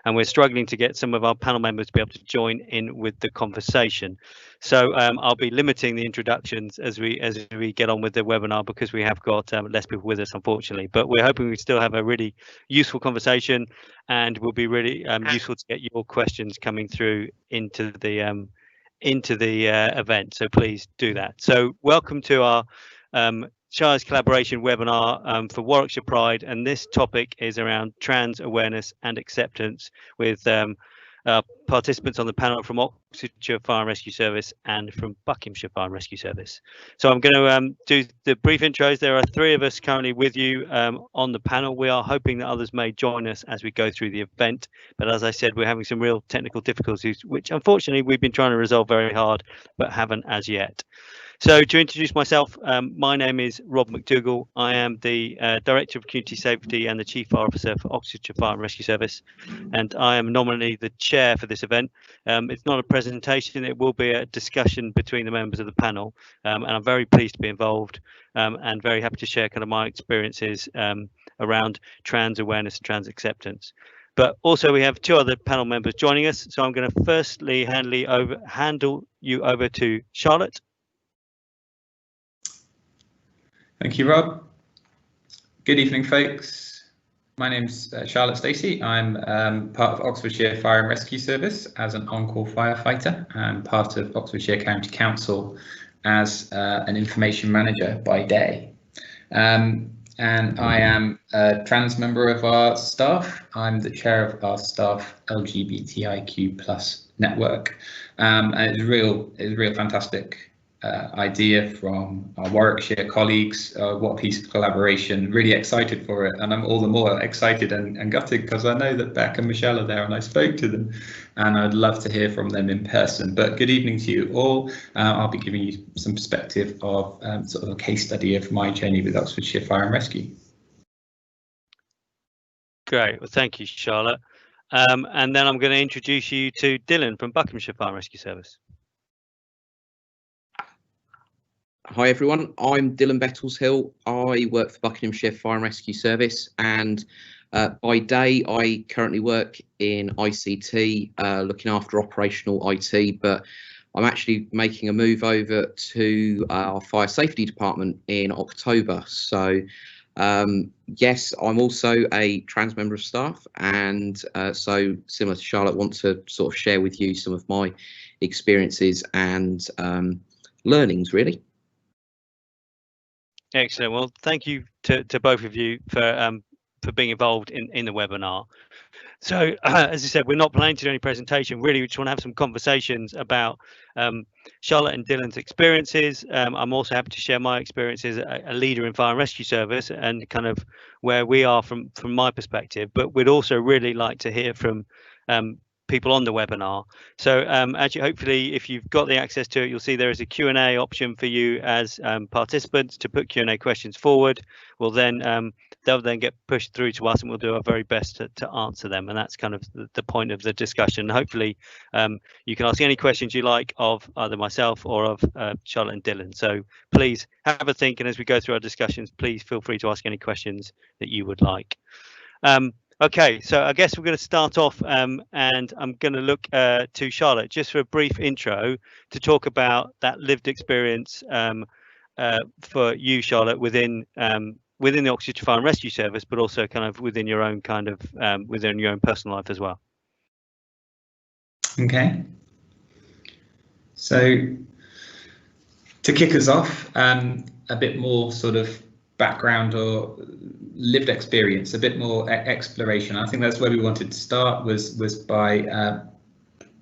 and we're struggling to get some of our panel members to be able to join in with the conversation. So I'll be limiting the introductions as we get on with the webinar, because we have got less people with us, unfortunately. But we're hoping we still have a really useful conversation, and will be really useful to get your questions coming through into the event. So please do that. So welcome to our Shire's collaboration webinar for Warwickshire Pride, and this topic is around trans awareness and acceptance, with participants on the panel from Oxfordshire Fire and Rescue Service and from Buckinghamshire Fire and Rescue Service. So I'm going to do the brief intros. There are 3 of us currently with you on the panel. We are hoping that others may join us as we go through the event, but as I said, we're having some real technical difficulties, which unfortunately we've been trying to resolve very hard, but haven't as yet. So to introduce myself, my name is Rob McDougall. I am the Director of Community Safety and the Chief Fire Officer for Oxfordshire Fire and Rescue Service, and I am nominally the chair for this event. It's not a presentation, it will be a discussion between the members of the panel, and I'm very pleased to be involved and very happy to share kind of my experiences around trans awareness and trans acceptance. But also we have 2 other panel members joining us, so I'm going to firstly handle you over to Charlotte. Thank you, Rob. Good evening, folks. My name's Charlotte Stacey. I'm part of Oxfordshire Fire and Rescue Service as an on-call firefighter, and part of Oxfordshire County Council as an information manager by day. And I am a trans member of our staff. I'm the chair of our staff LGBTIQ+ network. And it's a real fantastic idea from our Warwickshire colleagues. What a piece of collaboration. Really excited for it, and I'm all the more excited and gutted because I know that Beck and Michelle are there, and I spoke to them, and I'd love to hear from them in person. But good evening to you all. I'll be giving you some perspective of sort of a case study of my journey with Oxfordshire Fire and Rescue. Great, well thank you, Charlotte. And then I'm going to introduce you to Dylan from Buckinghamshire Fire and Rescue Service. Hi everyone, I'm Dylan Bettleshill. I work for Buckinghamshire Fire and Rescue Service, and by day I currently work in ICT, looking after operational IT, but I'm actually making a move over to our fire safety department in October. So yes, I'm also a trans member of staff, and so similar to Charlotte, want to sort of share with you some of my experiences and learnings really. Excellent. Well, thank you to both of you for being involved in the webinar. So as I said, we're not planning to do any presentation. Really, we just want to have some conversations about Charlotte and Dylan's experiences. I'm also happy to share my experience as a leader in Fire and Rescue Service and kind of where we are from my perspective. But we'd also really like to hear from people on the webinar. So actually, hopefully, if you've got the access to it, you'll see there is a Q&A option for you as participants to put Q&A questions forward. We'll then they'll then get pushed through to us, and we'll do our very best to answer them. And that's kind of the point of the discussion. Hopefully, you can ask any questions you like of either myself or of Charlotte and Dylan. So please have a think, and as we go through our discussions, please feel free to ask any questions that you would like. Okay, so I guess we're going to start off, and I'm going to look to Charlotte just for a brief intro to talk about that lived experience for you, Charlotte, within the Oxfordshire Fire and Rescue Service, but also kind of within your own kind of within your own personal life as well. Okay. So to kick us off, a bit more sort of background or lived experience, a bit more exploration. I think that's where we wanted to start, was by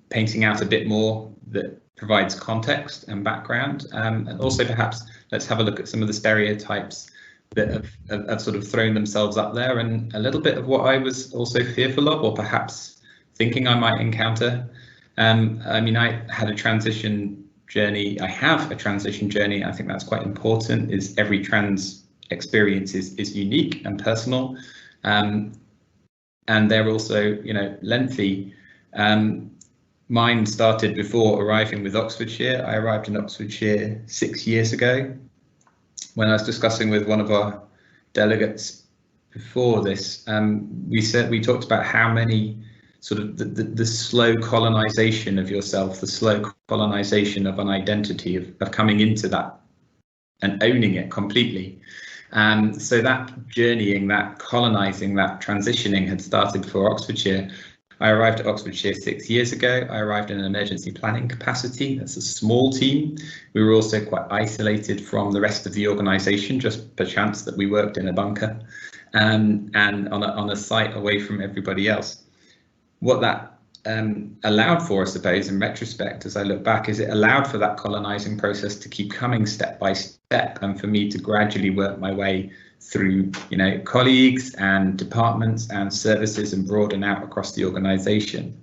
painting out a bit more that provides context and background, and also perhaps let's have a look at some of the stereotypes that have sort of thrown themselves up there, and a little bit of what I was also fearful of, or perhaps thinking I might encounter. I mean, I had a transition journey. I have a transition journey. I think that's quite important. Is every trans experience is unique and personal, and they're also, you know, lengthy. Mine started before arriving with Oxfordshire. I arrived in Oxfordshire 6 years ago. When I was discussing with one of our delegates before this, we talked about how many sort of the slow colonization of yourself, the slow colonization of an identity, of coming into that and owning it completely. So that journeying, that colonizing, that transitioning had started before Oxfordshire. I arrived at Oxfordshire 6 years ago. I arrived in an emergency planning capacity. That's a small team. We were also quite isolated from the rest of the organisation, just per chance that we worked in a bunker and on a site away from everybody else. What that allowed for, I suppose, in retrospect, as I look back, is it allowed for that colonising process to keep coming step by step, and for me to gradually work my way through, you know, colleagues and departments and services and broaden out across the organisation.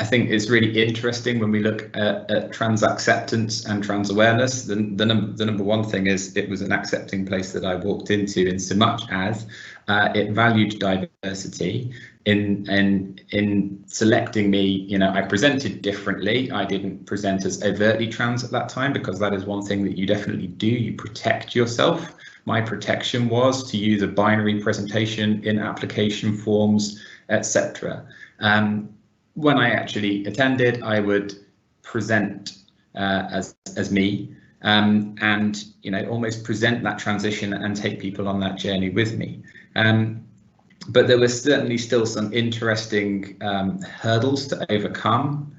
I think it's really interesting when we look at trans acceptance and trans awareness. The number one thing is it was an accepting place that I walked into, in so much as it valued diversity. In selecting me, you know, I presented differently. I didn't present as overtly trans at that time, because that is one thing that you definitely do. You protect yourself. My protection was to use a binary presentation in application forms, etc. When I actually attended, I would present as me, and, you know, almost present that transition and take people on that journey with me. But there was certainly still some interesting hurdles to overcome.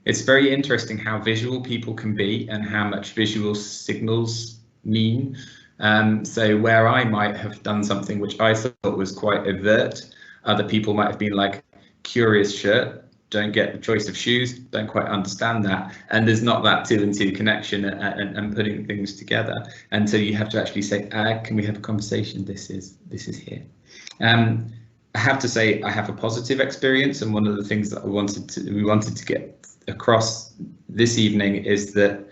It's very interesting how visual people can be and how much visual signals mean. So where I might have done something which I thought was quite overt, other people might have been like, curious shirt, don't get the choice of shoes, don't quite understand that, and there's not that two and two connection and putting things together until you have to actually say, can we have a conversation? This is here. I have to say I have a positive experience, and one of the things that we wanted to get across this evening is that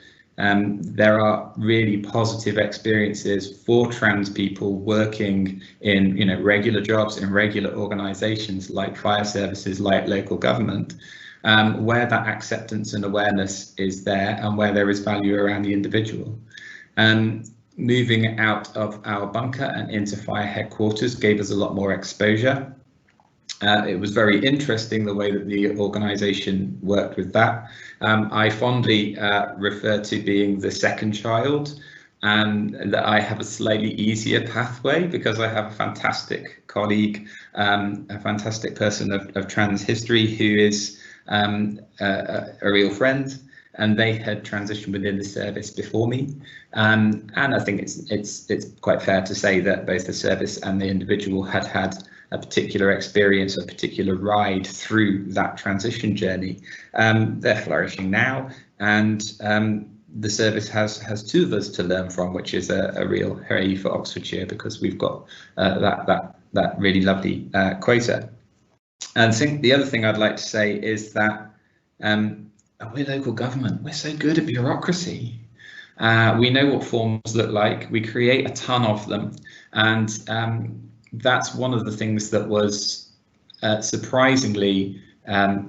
there are really positive experiences for trans people working in, you know, regular jobs in regular organisations like fire services, like local government, where that acceptance and awareness is there and where there is value around the individual. Moving out of our bunker and into fire headquarters gave us a lot more exposure. It was very interesting the way that the organisation worked with that. I fondly refer to being the second child, and that I have a slightly easier pathway because I have a fantastic colleague, a fantastic person of trans history who is a real friend, and they had transitioned within the service before me. And I think it's quite fair to say that both the service and the individual had a particular experience, a particular ride through that transition journey. They're flourishing now, and the service has two of us to learn from, which is a real hooray for Oxfordshire, because we've got that really lovely quota. And I think the other thing I'd like to say is that we're local government. We're so good at bureaucracy. We know what forms look like. We create a ton of them, and that's one of the things that was surprisingly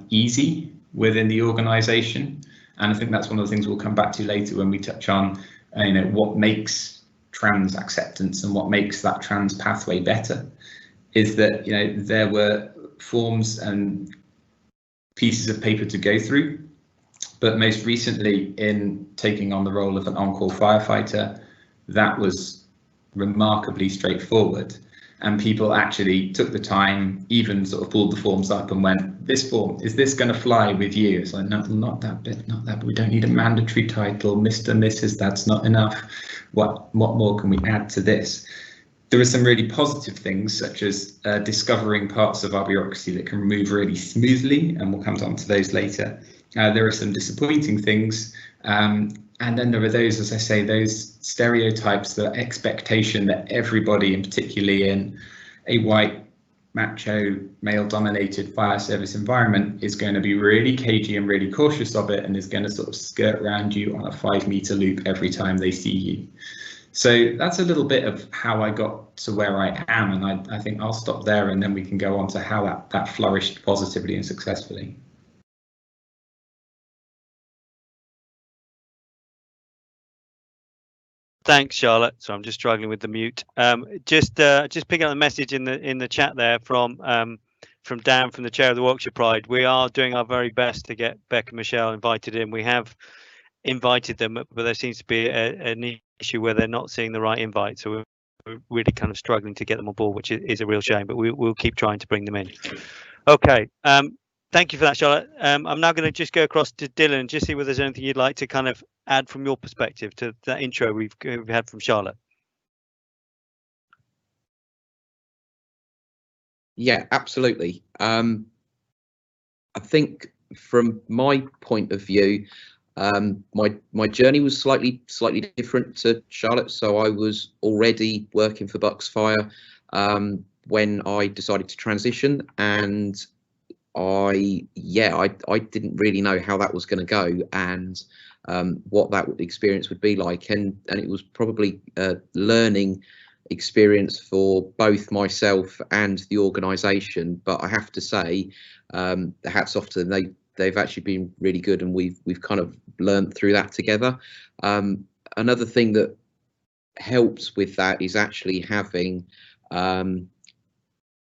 easy within the organisation, and I think that's one of the things we'll come back to later when we touch on, you know, what makes trans acceptance and what makes that trans pathway better. Is that, you know, there were forms and pieces of paper to go through, but most recently in taking on the role of an on-call firefighter, that was remarkably straightforward. And people actually took the time, even sort of pulled the forms up and went, this form, is this going to fly with you? It's like, no, not that bit, not that, but we don't need a mandatory title, Mr. Mrs. That's not enough. What more can we add to this? There are some really positive things, such as discovering parts of our bureaucracy that can move really smoothly, and we'll come on to those later. There are some disappointing things. And then there are those, as I say, those stereotypes, the expectation that everybody, and particularly in a white, macho, male-dominated fire service environment, is going to be really cagey and really cautious of it, and is going to sort of skirt around you on a 5-meter loop every time they see you. So that's a little bit of how I got to where I am, and I think I'll stop there, and then we can go on to how that flourished positively and successfully. Thanks, Charlotte. So I'm just struggling with the mute. Just picking up the message in the chat there from Dan, from the chair of the Warwickshire Pride. We are doing our very best to get Beck and Michelle invited in. We have invited them, but there seems to be an issue where they're not seeing the right invite. So we're really kind of struggling to get them on board, which is a real shame. But we'll keep trying to bring them in. Okay. Thank you for that, Charlotte. I'm now going to just go across to Dylan and just see whether there's anything you'd like to kind of add from your perspective to that intro we've had from Charlotte. Yeah, absolutely. I think from my point of view, my journey was slightly different to Charlotte. So I was already working for Bucksfire when I decided to transition, and I didn't really know how that was going to go and what that experience would be like, and it was probably a learning experience for both myself and the organisation. But I have to say, hats off to them. They've actually been really good, and we've kind of learned through that together. Another thing that helps with that is actually having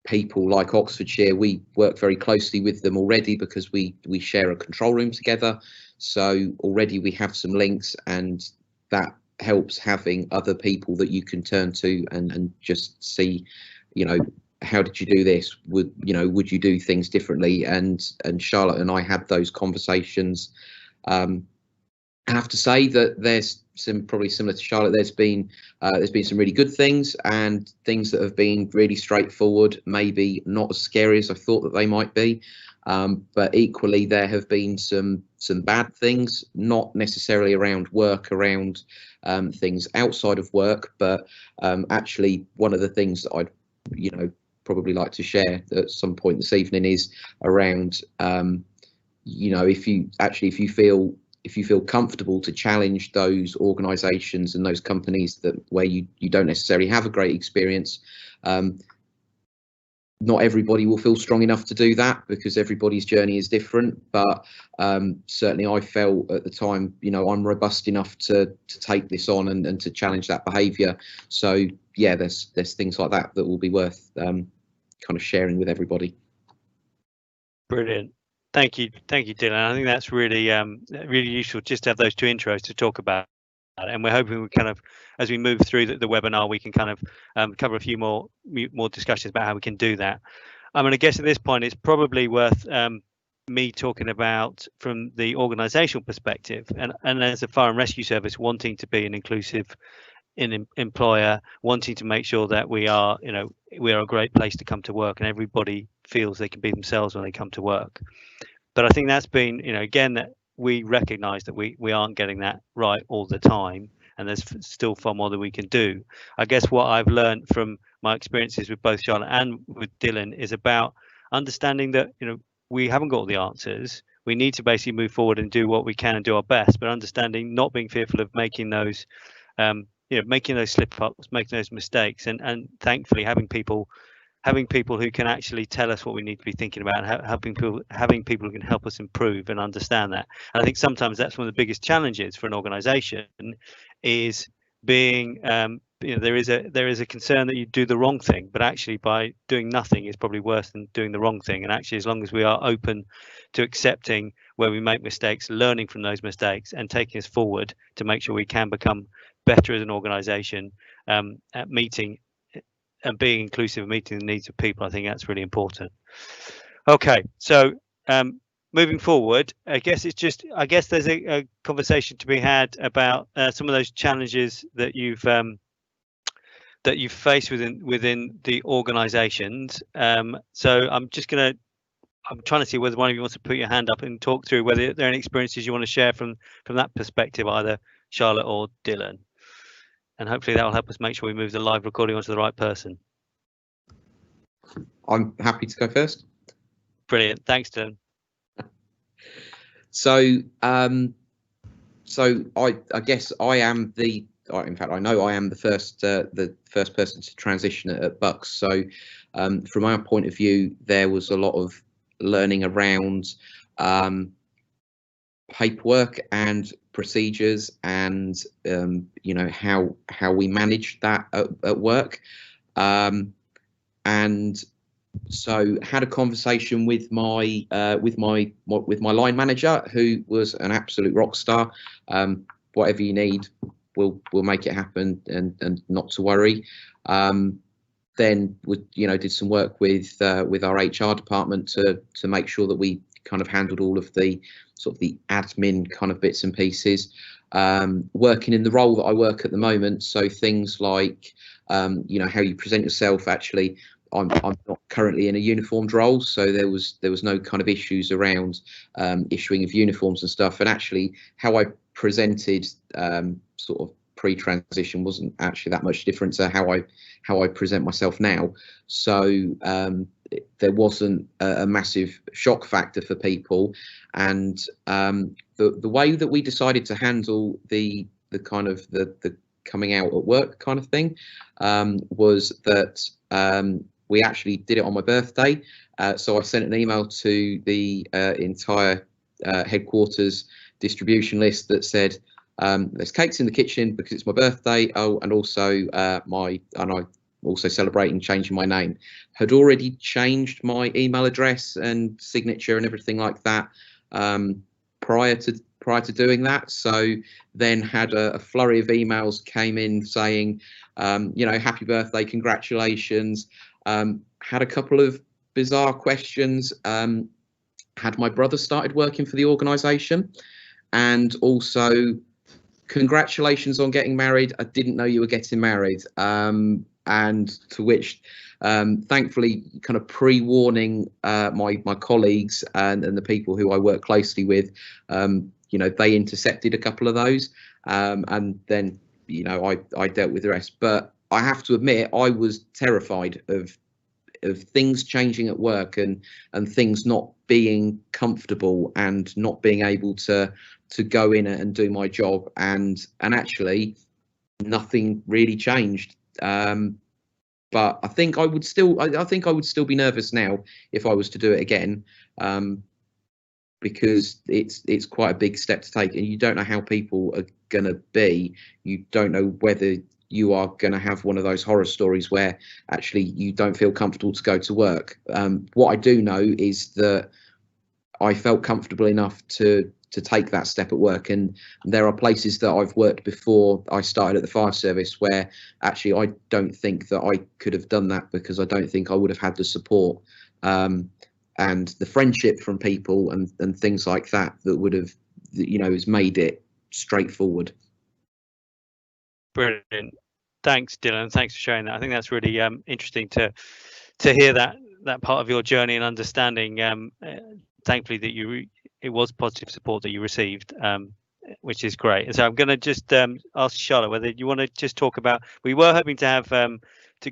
people like Oxfordshire. We work very closely with them already because we share a control room together. So already we have some links, and that helps having other people that you can turn to and just see, how did you do this? Would you do things differently? And Charlotte and I had those conversations. I have to say that there's probably similar to Charlotte. There's been some really good things and things that have been really straightforward, maybe not as scary as I thought that they might be. But equally, there have been some bad things, not necessarily around work, around things outside of work. But actually, one of the things that I'd probably like to share at some point this evening is around if you feel comfortable to challenge those organisations and those companies where you don't necessarily have a great experience. Not everybody will feel strong enough to do that because everybody's journey is different. But certainly I felt at the time, I'm robust enough to take this on and to challenge that behaviour. So yeah, there's things like that will be worth kind of sharing with everybody. Brilliant. Thank you, Dylan. I think that's really really useful just to have those two intros to talk about. And we're hoping we kind of, as we move through the webinar, we can kind of cover a few more discussions about how we can do that. I mean, I guess at this point, it's probably worth me talking about from the organisational perspective, and as a fire and rescue service, wanting to be an inclusive employer, wanting to make sure that we are a great place to come to work, and everybody feels they can be themselves when they come to work. But I think that's been, again, that we recognise that we aren't getting that right all the time, and there's still far more that we can do. I guess what I've learned from my experiences with both Charlotte and with Dylan is about understanding that we haven't got all the answers. We need to basically move forward and do what we can and do our best, but understanding, not being fearful of making those making those slip-ups, making those mistakes, and thankfully having people who can actually tell us what we need to be thinking about, and having people who can help us improve and understand that. And I think sometimes that's one of the biggest challenges for an organisation, is being there is a concern that you do the wrong thing, but actually by doing nothing is probably worse than doing the wrong thing. And actually, as long as we are open to accepting where we make mistakes, learning from those mistakes, and taking us forward to make sure we can become better as an organisation at meeting and being inclusive and meeting the needs of people, I think that's really important. Okay, so moving forward, I guess there's a conversation to be had about some of those challenges that you've faced within the organisations. So I'm trying to see whether one of you wants to put your hand up and talk through whether there are any experiences you want to share from that perspective, either Charlotte or Dylan. And hopefully that will help us make sure we move the live recording onto the right person. I'm happy to go first. Brilliant. Thanks, Dylan. So I guess I am in fact, I know I am the first person to transition at Bucks. So from our point of view, there was a lot of learning around paperwork and procedures and you know, how we manage that at work. And so had a conversation with my line manager, who was an absolute rock star. Whatever you need, we'll make it happen, and not to worry. Then we, you know, did some work with our HR department to make sure that we kind of handled all of the sort of the admin kind of bits and pieces. Working in the role that I work at the moment, so things like you know, how you present yourself. Actually, I'm not currently in a uniformed role, so there was no kind of issues around issuing of uniforms and stuff. And actually, how I presented sort of pre-transition wasn't actually that much different to how I present myself now. So there wasn't a massive shock factor for people. And the way that we decided to handle the kind of the coming out at work kind of thing was that we actually did it on my birthday. So I sent an email to the entire headquarters distribution list that said, there's cakes in the kitchen because it's my birthday. Oh, and also I'm also celebrating changing my name. Had already changed my email address and signature and everything like that prior to doing that. So then had a flurry of emails came in saying, you know, happy birthday, congratulations. Had a couple of bizarre questions. Had my brother started working for the organisation, and also congratulations on getting married. I didn't know you were getting married. And to which, thankfully, kind of pre-warning my colleagues and the people who I work closely with, you know, they intercepted a couple of those, and then, you know, I dealt with the rest. But I have to admit, I was terrified of things changing at work and things not being comfortable and not being able to go in and do my job, and actually nothing really changed. But I think I would still be nervous now if I was to do it again, because it's quite a big step to take, and you don't know how people are gonna be. You don't know whether you are going to have one of those horror stories where actually you don't feel comfortable to go to work. What I do know is that I felt comfortable enough to take that step at work, and there are places that I've worked before I started at the fire service where actually I don't think that I could have done that, because I don't think I would have had the support and the friendship from people and things like that would have, you know, has made it straightforward. Brilliant. Thanks, Dylan. Thanks for sharing that. I think that's really interesting to hear that part of your journey and understanding. Thankfully, that it was positive support that you received, which is great. And so I'm going to just ask Charlotte whether you want to just talk about. We were hoping to have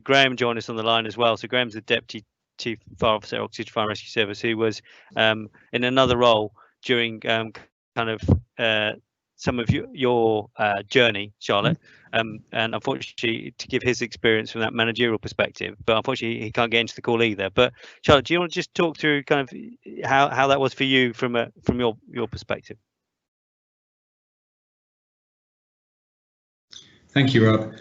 Graham join us on the line as well. So Graham's the Deputy Chief Fire Officer, Oxfordshire Fire and Rescue Service, who was in another role during kind of some of your journey, Charlotte, and unfortunately to give his experience from that managerial perspective, but unfortunately he can't get into the call either. But Charlotte, do you want to just talk through kind of how that was for you from your perspective? Thank you, Rob.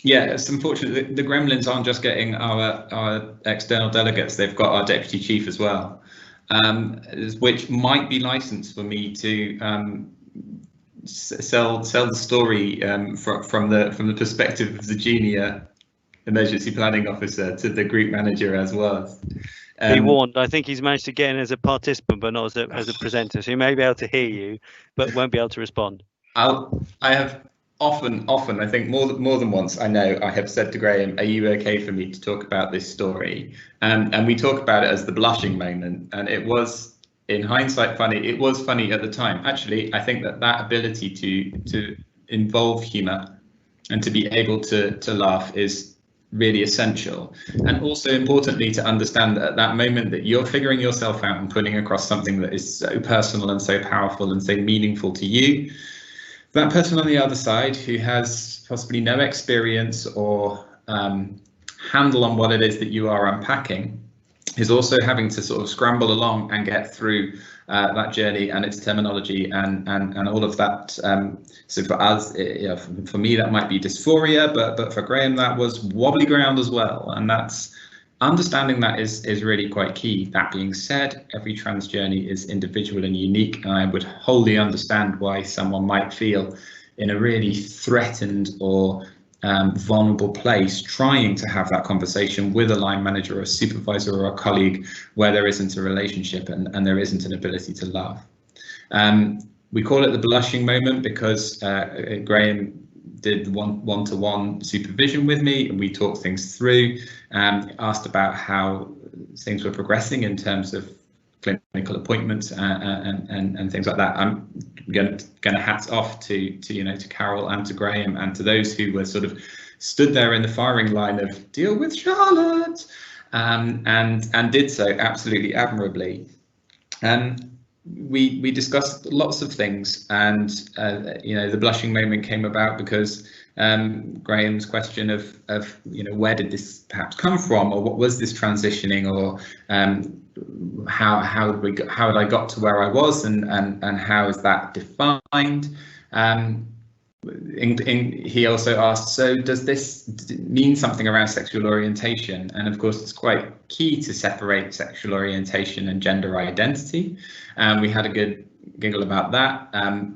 Yeah, it's unfortunate the Gremlins aren't just getting our external delegates, they've got our deputy chief as well. Which might be licensed for me to sell the story from the perspective of the junior emergency planning officer to the group manager as well. Be warned, I think he's managed to get in as a participant, but not as a presenter. So he may be able to hear you, but won't be able to respond. I have often, I think more than once, I know I have said to Graham, are you okay for me to talk about this story? And we talk about it as the blushing moment. And it was, in hindsight, funny. It was funny at the time. Actually, I think that ability to involve humour and to be able to laugh is really essential. And also importantly, to understand that at that moment that you're figuring yourself out and putting across something that is so personal and so powerful and so meaningful to you, that person on the other side who has possibly no experience or handle on what it is that you are unpacking is also having to sort of scramble along and get through that journey and its terminology and all of that. So for us, for me, that might be dysphoria, but for Graham, that was wobbly ground as well. And that's understanding that is really quite key. That being said, every trans journey is individual and unique, and I would wholly understand why someone might feel in a really threatened or vulnerable place trying to have that conversation with a line manager or a supervisor or a colleague where there isn't a relationship and there isn't an ability to love. We call it the blushing moment because Graham did one-to-one supervision with me, and we talked things through, asked about how things were progressing in terms of clinical appointments and things like that. I'm going to hats off to Carol and to Graham and to those who were sort of stood there in the firing line of deal with Charlotte, and did so absolutely admirably. We discussed lots of things, and the blushing moment came about because Graham's question of where did this perhaps come from, or what was this transitioning, or how had I got to where I was, and how is that defined? He also asked, so does this mean something around sexual orientation? And of course, it's quite key to separate sexual orientation and gender identity. We had a good giggle about that.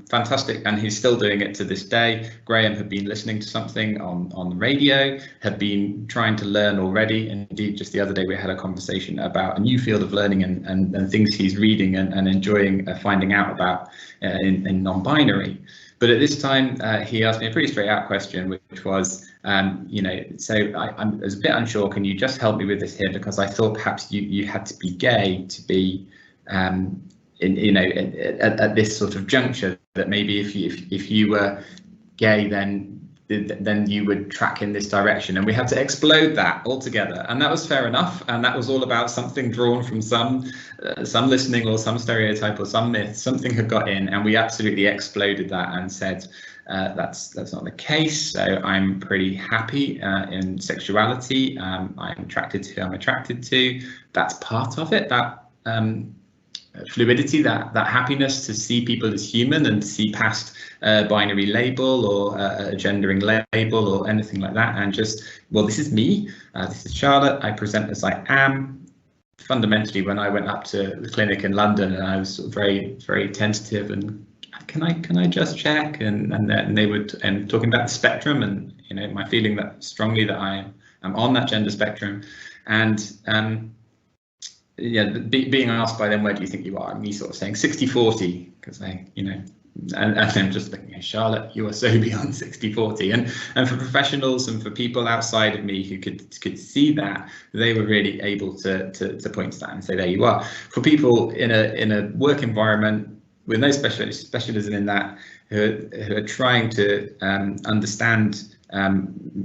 Fantastic, and he's still doing it to this day. Graham had been listening to something on the radio, had been trying to learn already. Indeed, just the other day we had a conversation about a new field of learning and things he's reading and enjoying finding out about in non-binary. But at this time, he asked me a pretty straight out question, which was, so I was a bit unsure, can you just help me with this here? Because I thought perhaps you had to be gay to be, at this sort of juncture, that maybe if you were gay, then you would track in this direction. And we had to explode that altogether. And that was fair enough. And that was all about something drawn from some listening or some stereotype or some myth. Something had got in, and we absolutely exploded that and said, that's not the case. So I'm pretty happy in sexuality. I'm attracted to who I'm attracted to. That's part of it. That fluidity, that happiness to see people as human and see past a binary label or a gendering label or anything like that, and just, well, this is me, this is Charlotte, I present as I am. Fundamentally, when I went up to the clinic in London, and I was sort of very, very tentative, and can I just check, and they would, and talking about the spectrum, and my feeling that strongly that I am on that gender spectrum, and being asked by them, where do you think you are? And me sort of saying 60-40, because and I'm just thinking, hey, Charlotte, you are so beyond 60-40. And for professionals and for people outside of me who could see that, they were really able to point to that and say, there you are. For people in a work environment with no specialism in that, who are trying to understand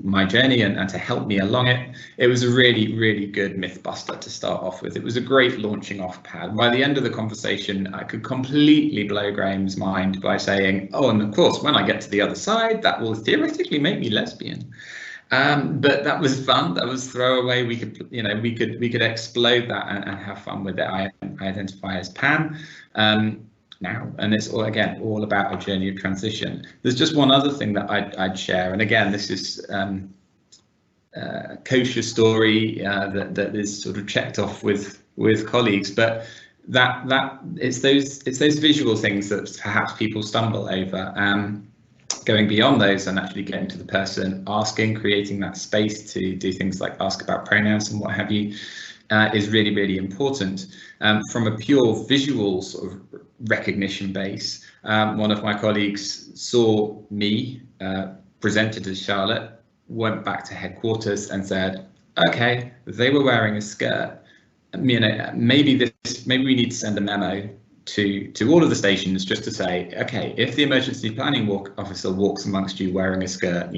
my journey and to help me along it, it was a really, really good myth buster to start off with. It was a great launching off pad. By the end of the conversation, I could completely blow Graham's mind by saying, oh, and of course, when I get to the other side, that will theoretically make me lesbian. But that was fun. That was throwaway. We could explode that and have fun with it. I identify as pan now, and it's all about a journey of transition. There's just one other thing that I'd share, and again, this is a kosher story that is sort of checked off with colleagues, but that it's those visual things that perhaps people stumble over. Going beyond those and actually getting to the person, asking, creating that space to do things like ask about pronouns and what have you, is really, really important. From a pure visual sort of recognition base, one of my colleagues saw me presented as Charlotte, went back to headquarters and said, okay, they were wearing a skirt. Maybe we need to send a memo to all of the stations just to say, okay, if the emergency planning officer walks amongst you wearing a skirt,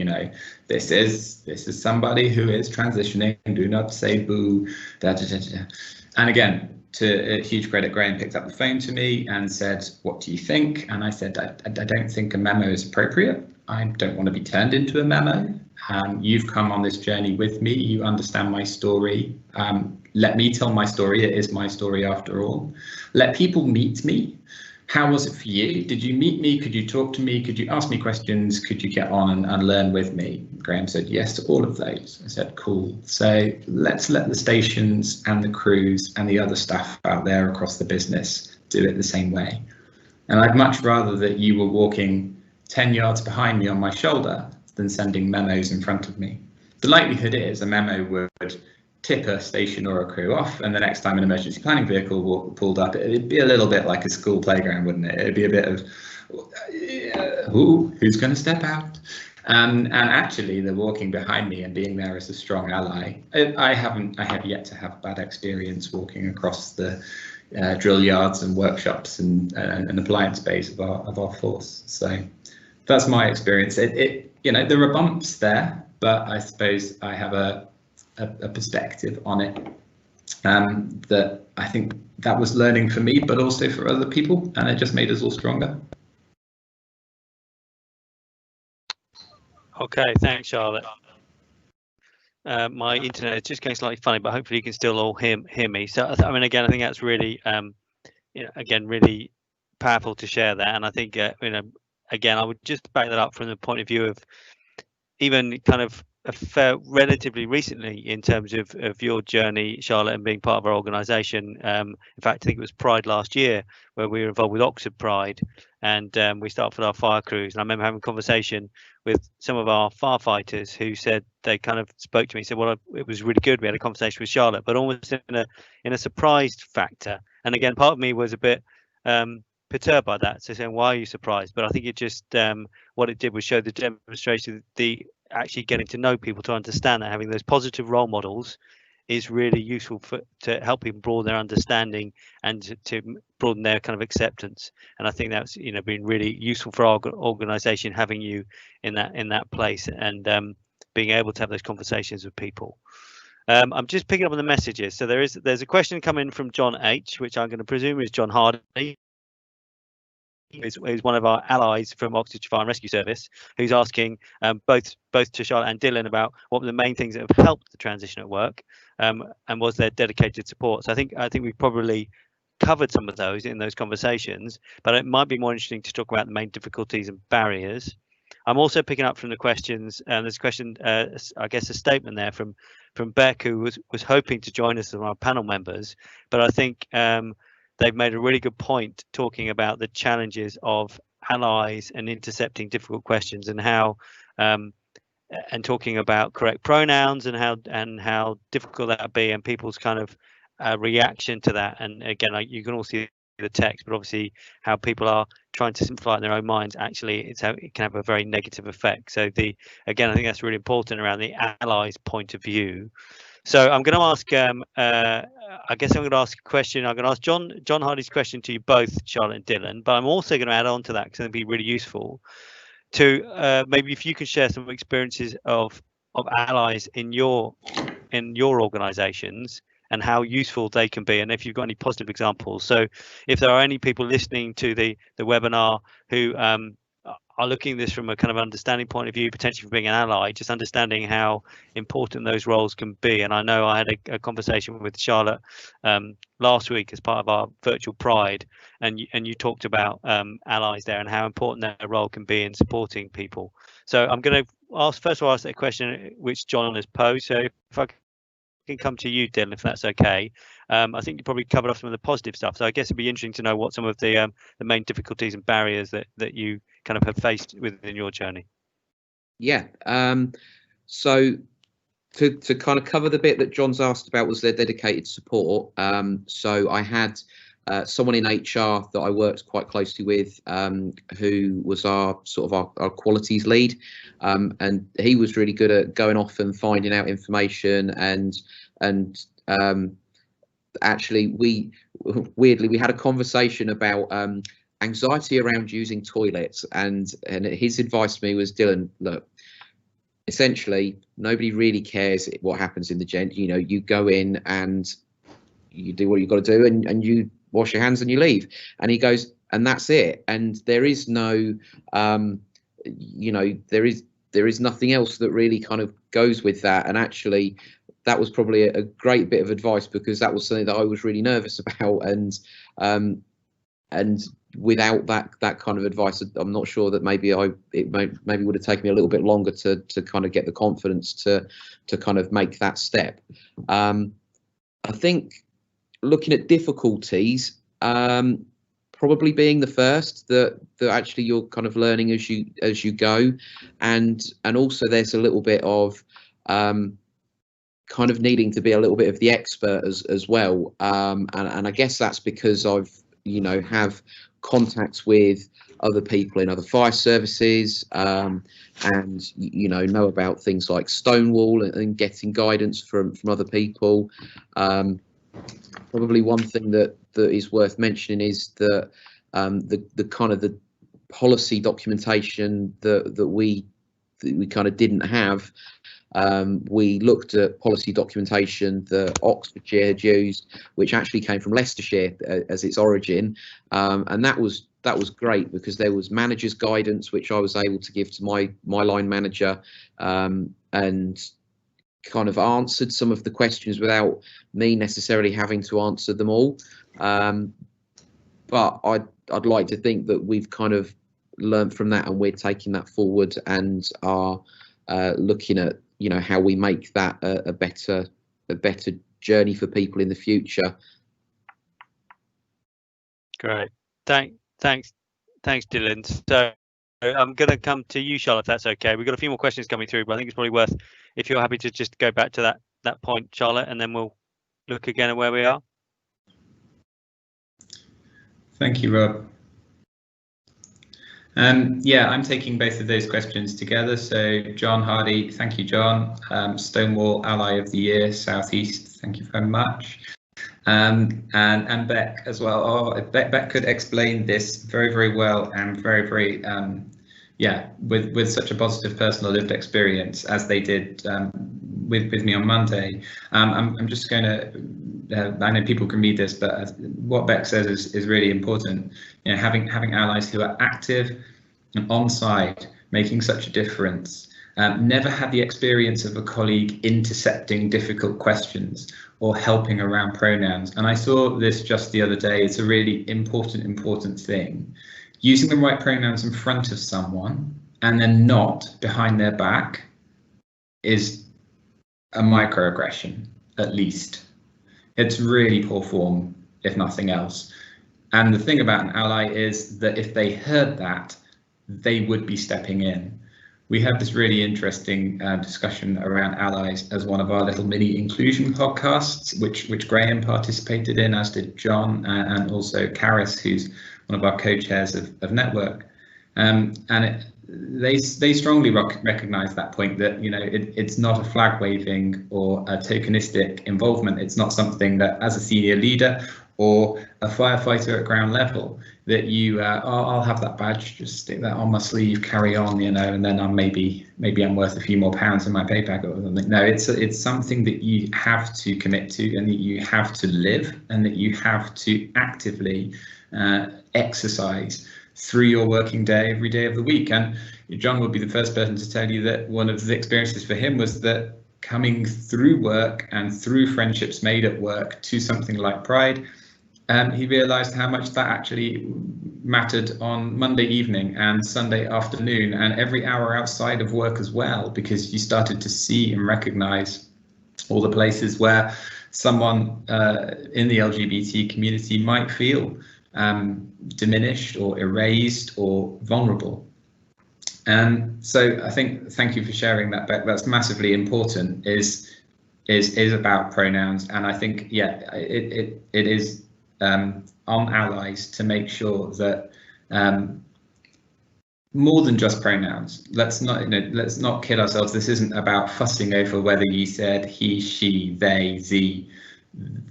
this is somebody who is transitioning. Do not say boo. Da, da, da, da. And again, to huge credit, Graham picked up the phone to me and said, what do you think? And I said, I don't think a memo is appropriate. I don't want to be turned into a memo. You've come on this journey with me. You understand my story. Let me tell my story. It is my story after all. Let people meet me. How was it for you? Did you meet me? Could you talk to me? Could you ask me questions? Could you get on and learn with me? Graham said yes to all of those. I said, cool. So let's let the stations and the crews and the other staff out there across the business do it the same way. And I'd much rather that you were walking 10 yards behind me on my shoulder than sending memos in front of me. The likelihood is a memo would tip a station or a crew off, and the next time an emergency planning vehicle pulled up, it'd be a little bit like a school playground, wouldn't it? It'd be a bit of, who's going to step out? And actually, the walking behind me and being there as a strong ally, I have yet to have a bad experience walking across the drill yards and workshops and appliance bays of our force. So that's my experience. You know, there are bumps there, but I suppose I have a perspective on it that I think that was learning for me, but also for other people, and it just made us all stronger. Okay, thanks, Charlotte. My internet is just going slightly funny, but hopefully you can still all hear me. So I mean, again, I think that's really, you know, again, really powerful to share that. And I think, you know, again, I would just back that up from the point of view of even kind of relatively recently in terms of your journey, Charlotte, and being part of our organisation. In fact, I think it was Pride last year where we were involved with Oxford Pride, and we started with our fire crews. And I remember having a conversation with some of our firefighters who said they kind of spoke to me and said, well, it was really good. We had a conversation with Charlotte, but almost in a surprised factor. And again, part of me was a bit perturbed by that. So saying, why are you surprised? But I think it just what it did was show the demonstration, the actually getting to know people, to understand that having those positive role models is really useful to help people broaden their understanding and to broaden their kind of acceptance. And I think that's, you know, been really useful for our organisation, having you in that place and being able to have those conversations with people. I'm just picking up on the messages. So there's a question coming from John H, which I'm going to presume is John Hardy. Is one of our allies from Oxfordshire Fire and Rescue Service, who's asking both to Charlotte and Dylan about what were the main things that have helped the transition at work, and was there dedicated support. So I think we've probably covered some of those in those conversations, but it might be more interesting to talk about the main difficulties and barriers. I'm also picking up from the questions, and there's a question, I guess a statement there from Beck, who was hoping to join us as our panel members, but I think they've made a really good point talking about the challenges of allies and intercepting difficult questions, and how and talking about correct pronouns and how difficult that would be, and people's kind of reaction to that. And again, you can all see the text, but obviously how people are trying to simplify it in their own minds, actually it can have a very negative effect. So again, I think that's really important around the allies' point of view. So I'm going to ask, I guess I'm going to ask a question. I'm going to ask John Hardy's question to you both, Charlotte and Dylan, but I'm also going to add on to that because it'll be really useful to maybe if you can share some experiences of allies in your organisations and how useful they can be, and if you've got any positive examples. So if there are any people listening to the webinar who are looking at this from a kind of understanding point of view, potentially for being an ally, just understanding how important those roles can be. And I know I had a conversation with Charlotte last week as part of our virtual Pride, and you talked about allies there and how important their role can be in supporting people. So I'm going to first of all ask that question which John has posed. So if I can come to you, Dylan, if that's okay. I think you probably covered off some of the positive stuff. So I guess it'd be interesting to know what some of the main difficulties and barriers that you kind of have faced within your journey. Yeah. So to kind of cover the bit that John's asked about, was there dedicated support? So I had someone in HR that I worked quite closely with, who was our qualities lead, and he was really good at going off and finding out information, and actually we had a conversation about anxiety around using toilets, and his advice to me was, Dylan, look, essentially nobody really cares what happens in the gent. You know, you go in and you do what you've got to do, and you wash your hands and you leave. And he goes, and that's it. And there is no you know, there is nothing else that really kind of goes with that. And actually, that was probably a great bit of advice, because that was something that I was really nervous about. And without that kind of advice, I'm not sure that maybe maybe would have taken me a little bit longer to kind of get the confidence to kind of make that step. I think looking at difficulties, probably being the first that actually you're kind of learning as you go, and also there's a little bit of kind of needing to be a little bit of the expert as well, and I guess that's because I've have contacts with other people in other fire services, and know about things like Stonewall and getting guidance from other people. Probably one thing that is worth mentioning is that the kind of the policy documentation that we kind of didn't have. We looked at policy documentation that Oxfordshire had used, which actually came from Leicestershire as its origin, and that was great, because there was manager's guidance which I was able to give to my line manager, and kind of answered some of the questions without me necessarily having to answer them all. But I'd like to think that we've kind of learned from that, and we're taking that forward and are looking at how we make that a better journey for people in the future. Great, thanks Dylan. So I'm going to come to you, Charlotte, if that's okay. We've got a few more questions coming through, but I think it's probably worth, if you're happy to just go back to that point, Charlotte, and then we'll look again at where we are. Thank you, Rob. Yeah, I'm taking both of those questions together. So John Hardy, thank you, John. Stonewall Ally of the Year, Southeast, thank you very much. And Beck as well. Oh, Beck could explain this very, very well, and very, yeah, with such a positive personal lived experience as they did with me on Monday. I'm just going to, I know people can read this, but what Beck says is really important. Having allies who are active and on side, making such a difference. Never had the experience of a colleague intercepting difficult questions or helping around pronouns. And I saw this just the other day. It's a really important thing. Using the right pronouns in front of someone and then not behind their back is a microaggression, at least. It's really poor form, if nothing else. And the thing about an ally is that if they heard that, they would be stepping in. We had this really interesting discussion around allies as one of our little mini inclusion podcasts, which Graham participated in, as did John, and also Karis, who's one of our co-chairs of Network. They strongly recognise that point, that it's not a flag waving or a tokenistic involvement. It's not something that, as a senior leader or a firefighter at ground level, that you I'll have that badge, just stick that on my sleeve, carry on, and then I'm maybe I'm worth a few more pounds in my pay packet or something. No, it's something that you have to commit to, and that you have to live, and that you have to actively exercise through your working day, every day of the week. And John would be the first person to tell you that one of the experiences for him was that coming through work and through friendships made at work to something like Pride, he realised how much that actually mattered on Monday evening and Sunday afternoon, and every hour outside of work as well, because you started to see and recognise all the places where someone in the LGBT community might feel diminished or erased or vulnerable. And so I think, thank you for sharing that, Beck. That's massively important, is about pronouns. And I think, yeah, it is on allies to make sure that more than just pronouns. Let's not kid ourselves. This isn't about fussing over whether you said he, she, they, thee.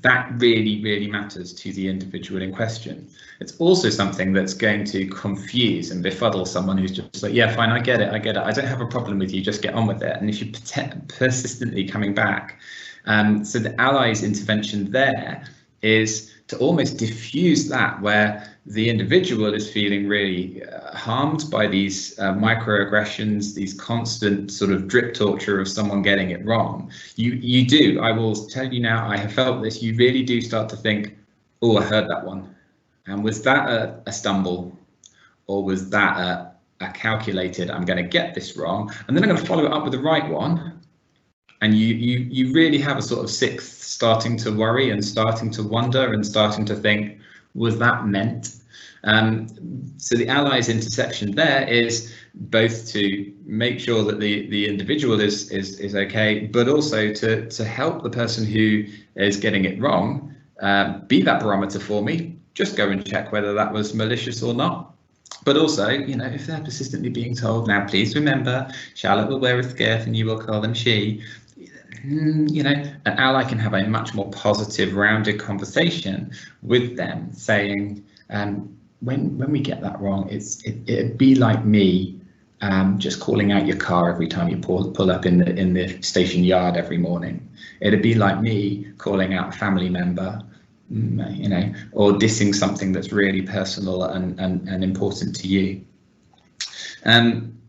That really matters to the individual in question. It's also something that's going to confuse and befuddle someone who's just like, yeah, fine, I get it, I don't have a problem with you, just get on with it. And if you're persistently coming back, so the allies' intervention there is to almost diffuse that, where the individual is feeling really harmed by these microaggressions, these constant sort of drip torture of someone getting it wrong. You do, I will tell you now, I have felt this, you really do start to think, oh, I heard that one. And was that a stumble? Or was that a calculated, I'm going to get this wrong, and then I'm going to follow it up with the right one? And you really have a sort of sixth starting to worry and starting to wonder and starting to think, was that meant? So the allies intersection there is both to make sure that the individual is okay, but also to help the person who is getting it wrong be that barometer for me. Just go and check whether that was malicious or not. But also, you know, if they're persistently being told, now please remember, Charlotte will wear a skirt and you will call them she, you know, an ally can have a much more positive, rounded conversation with them, saying, when we get that wrong, it'd be like me just calling out your car every time you pull up in the station yard every morning. It'd be like me calling out a family member, you know, or dissing something that's really personal and important to you.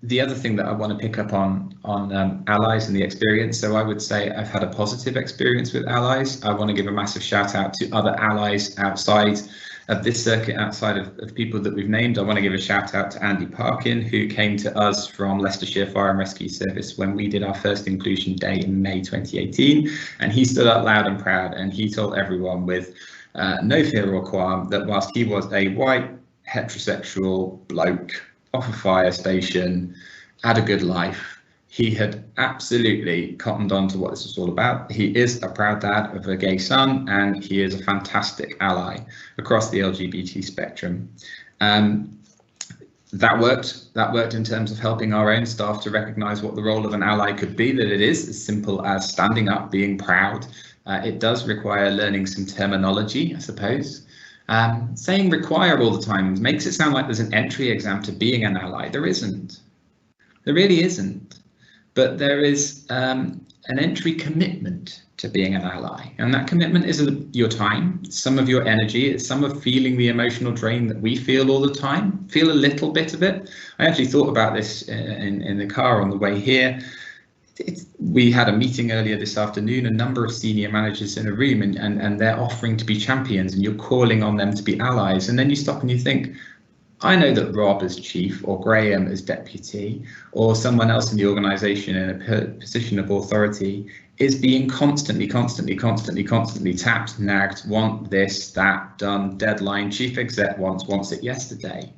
The other thing that I want to pick up on allies and the experience. So I would say I've had a positive experience with allies. I want to give a massive shout out to other allies outside of this circuit, outside of people that we've named. I want to give a shout out to Andy Parkin, who came to us from Leicestershire Fire and Rescue Service when we did our first inclusion day in May 2018. And he stood up loud and proud, and he told everyone with no fear or qualm that whilst he was a white heterosexual bloke off a fire station, had a good life, he had absolutely cottoned on to what this was all about. He is a proud dad of a gay son, and he is a fantastic ally across the LGBT spectrum. That worked in terms of helping our own staff to recognise what the role of an ally could be, that it is as simple as standing up, being proud. It does require learning some terminology, I suppose. Saying require all the time makes it sound like there's an entry exam to being an ally. There isn't. There really isn't. But there is an entry commitment to being an ally. And that commitment is your time, some of your energy, it's some of feeling the emotional drain that we feel all the time. Feel a little bit of it. I actually thought about this in the car on the way here. We had a meeting earlier this afternoon, a number of senior managers in a room, and they're offering to be champions, and you're calling on them to be allies. And then you stop and you think, I know that Rob as chief, or Graham as deputy, or someone else in the organisation in a position of authority is being constantly tapped, nagged, want this, that, done, deadline, chief exec wants it yesterday.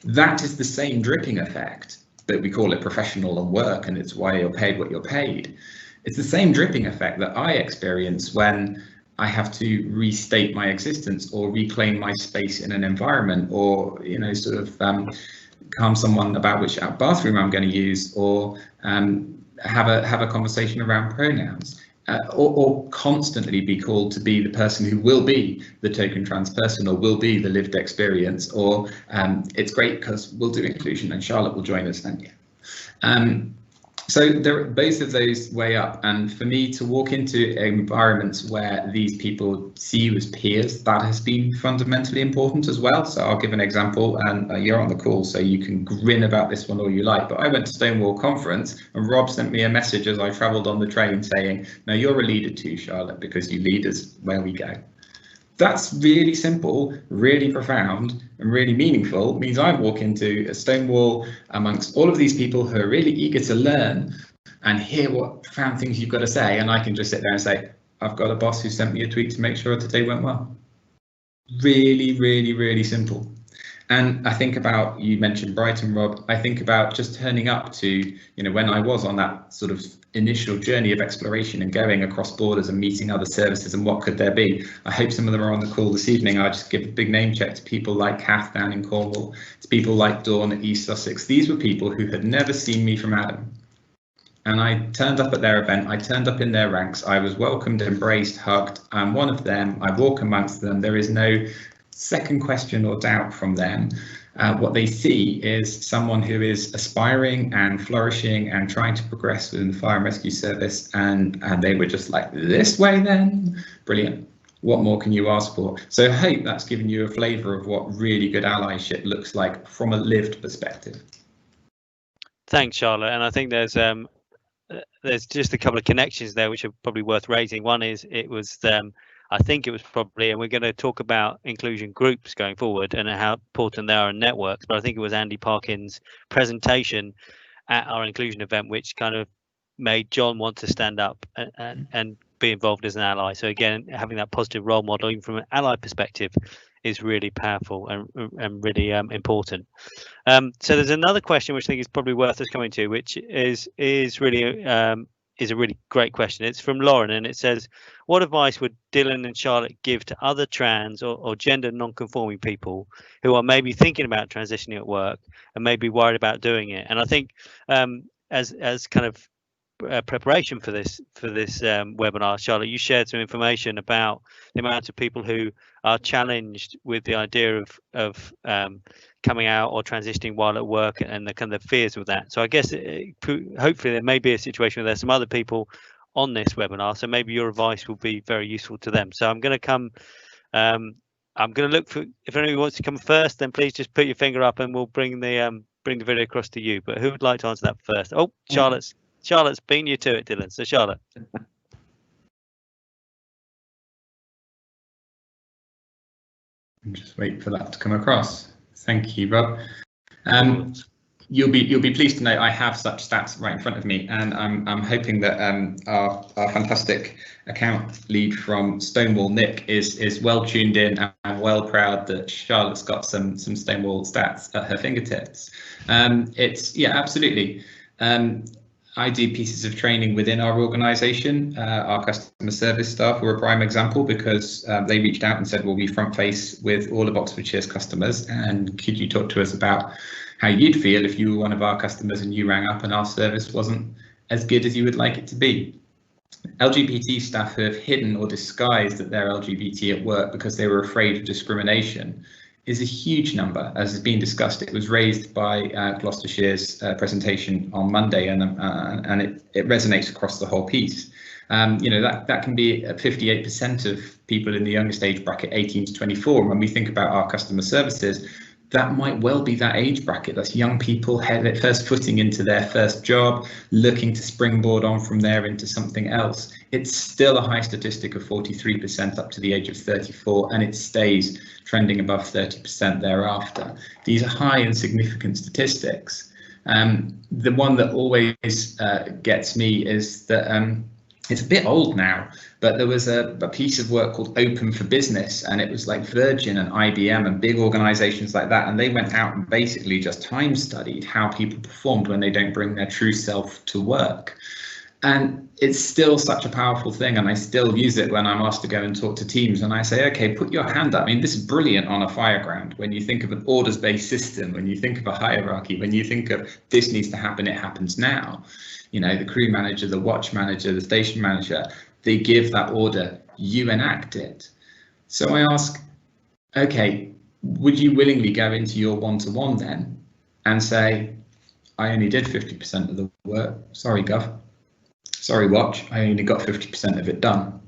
That is the same dripping effect. But we call it professional and work, and it's why you're paid what you're paid. It's the same dripping effect that I experience when I have to restate my existence or reclaim my space in an environment, or, you know, sort of calm someone about which bathroom I'm going to use, or have a conversation around pronouns, or constantly be called to be the person who will be the token trans person, or will be the lived experience, or it's great because we'll do inclusion and Charlotte will join us. And yeah. So there, both of those weigh up, and for me to walk into environments where these people see you as peers, that has been fundamentally important as well. So I'll give an example, and you're on the call, so you can grin about this one all you like, but I went to Stonewall Conference and Rob sent me a message as I travelled on the train saying, no, you're a leader too, Charlotte, because you lead us where we go. That's really simple, really profound, and really meaningful. It means I walk into a Stonewall amongst all of these people who are really eager to learn and hear what profound things you've got to say, and I can just sit there and say, I've got a boss who sent me a tweet to make sure today went well. Really simple. And I think about, you mentioned Brighton, Rob, I think about just turning up to, you know, when I was on that sort of initial journey of exploration and going across borders and meeting other services and what could there be. I hope some of them are on the call this evening. I just give a big name check to people like Kath down in Cornwall, to people like Dawn at East Sussex. These were people who had never seen me from Adam. And I turned up at their event, I turned up in their ranks, I was welcomed, embraced, hugged. I'm one of them, I walk amongst them. There is no second question or doubt from them. What they see is someone who is aspiring and flourishing and trying to progress within the fire and rescue service, and they were just like, this way then? Brilliant. What more can you ask for? So I hope that's given you a flavour of what really good allyship looks like from a lived perspective. Thanks, Charlotte. And I think there's just a couple of connections there which are probably worth raising. One is I think it was probably, and we're going to talk about inclusion groups going forward and how important they are in networks, but I think it was Andy Parkin's presentation at our inclusion event which kind of made John want to stand up and be involved as an ally. So again, having that positive role model even from an ally perspective is really powerful and really important. So there's another question which I think is probably worth us coming to, which is really is a really great question. It's from Lauren, and it says, what advice would Dylan and Charlotte give to other trans or gender non-conforming people who are maybe thinking about transitioning at work and maybe worried about doing it? And I think as kind of preparation for this webinar, Charlotte, you shared some information about the amount of people who are challenged with the idea of coming out or transitioning while at work and the kind of fears with that. So I guess hopefully there may be a situation where there's some other people on this webinar, so maybe your advice will be very useful to them. So I'm going to look for, if anyone wants to come first, then please just put your finger up and we'll bring the video across to you. But who would like to answer that first? Oh, Charlotte's beating you to it, Dylan. So Charlotte. Just wait for that to come across. Thank you, Rob. You'll be pleased to know I have such stats right in front of me, and I'm hoping that our fantastic account lead from Stonewall, Nick, is well tuned in and well proud that Charlotte's got some Stonewall stats at her fingertips. Absolutely. I do pieces of training within our organisation. Our customer service staff were a prime example because they reached out and said, well, we front face with all of Oxfordshire's customers, and could you talk to us about how you'd feel if you were one of our customers and you rang up and our service wasn't as good as you would like it to be? LGBT staff who have hidden or disguised that they're LGBT at work because they were afraid of discrimination is a huge number, as has been discussed. It was raised by Gloucestershire's presentation on Monday, and it resonates across the whole piece. That can be 58% of people in the youngest age bracket, 18 to 24. And when we think about our customer services, that might well be that age bracket. That's young people head at first footing into their first job, looking to springboard on from there into something else. It's still a high statistic of 43% up to the age of 34, and it stays trending above 30% thereafter. These are high and significant statistics. The one that always gets me is that it's a bit old now, but there was a piece of work called Open for Business, and it was like Virgin and IBM and big organizations like that, and they went out and basically just time studied how people performed when they don't bring their true self to work. And it's still such a powerful thing, and I still use it when I'm asked to go and talk to teams, and I say, okay, put your hand up. I mean, this is brilliant on a fireground. When you think of an orders-based system, when you think of a hierarchy, when you think of this needs to happen, it happens now. You know, the crew manager, the watch manager, the station manager, they give that order, you enact it. So I ask, okay, would you willingly go into your one-to-one then and say, I only did 50% of the work, sorry Gov, sorry watch, I only got 50% of it done.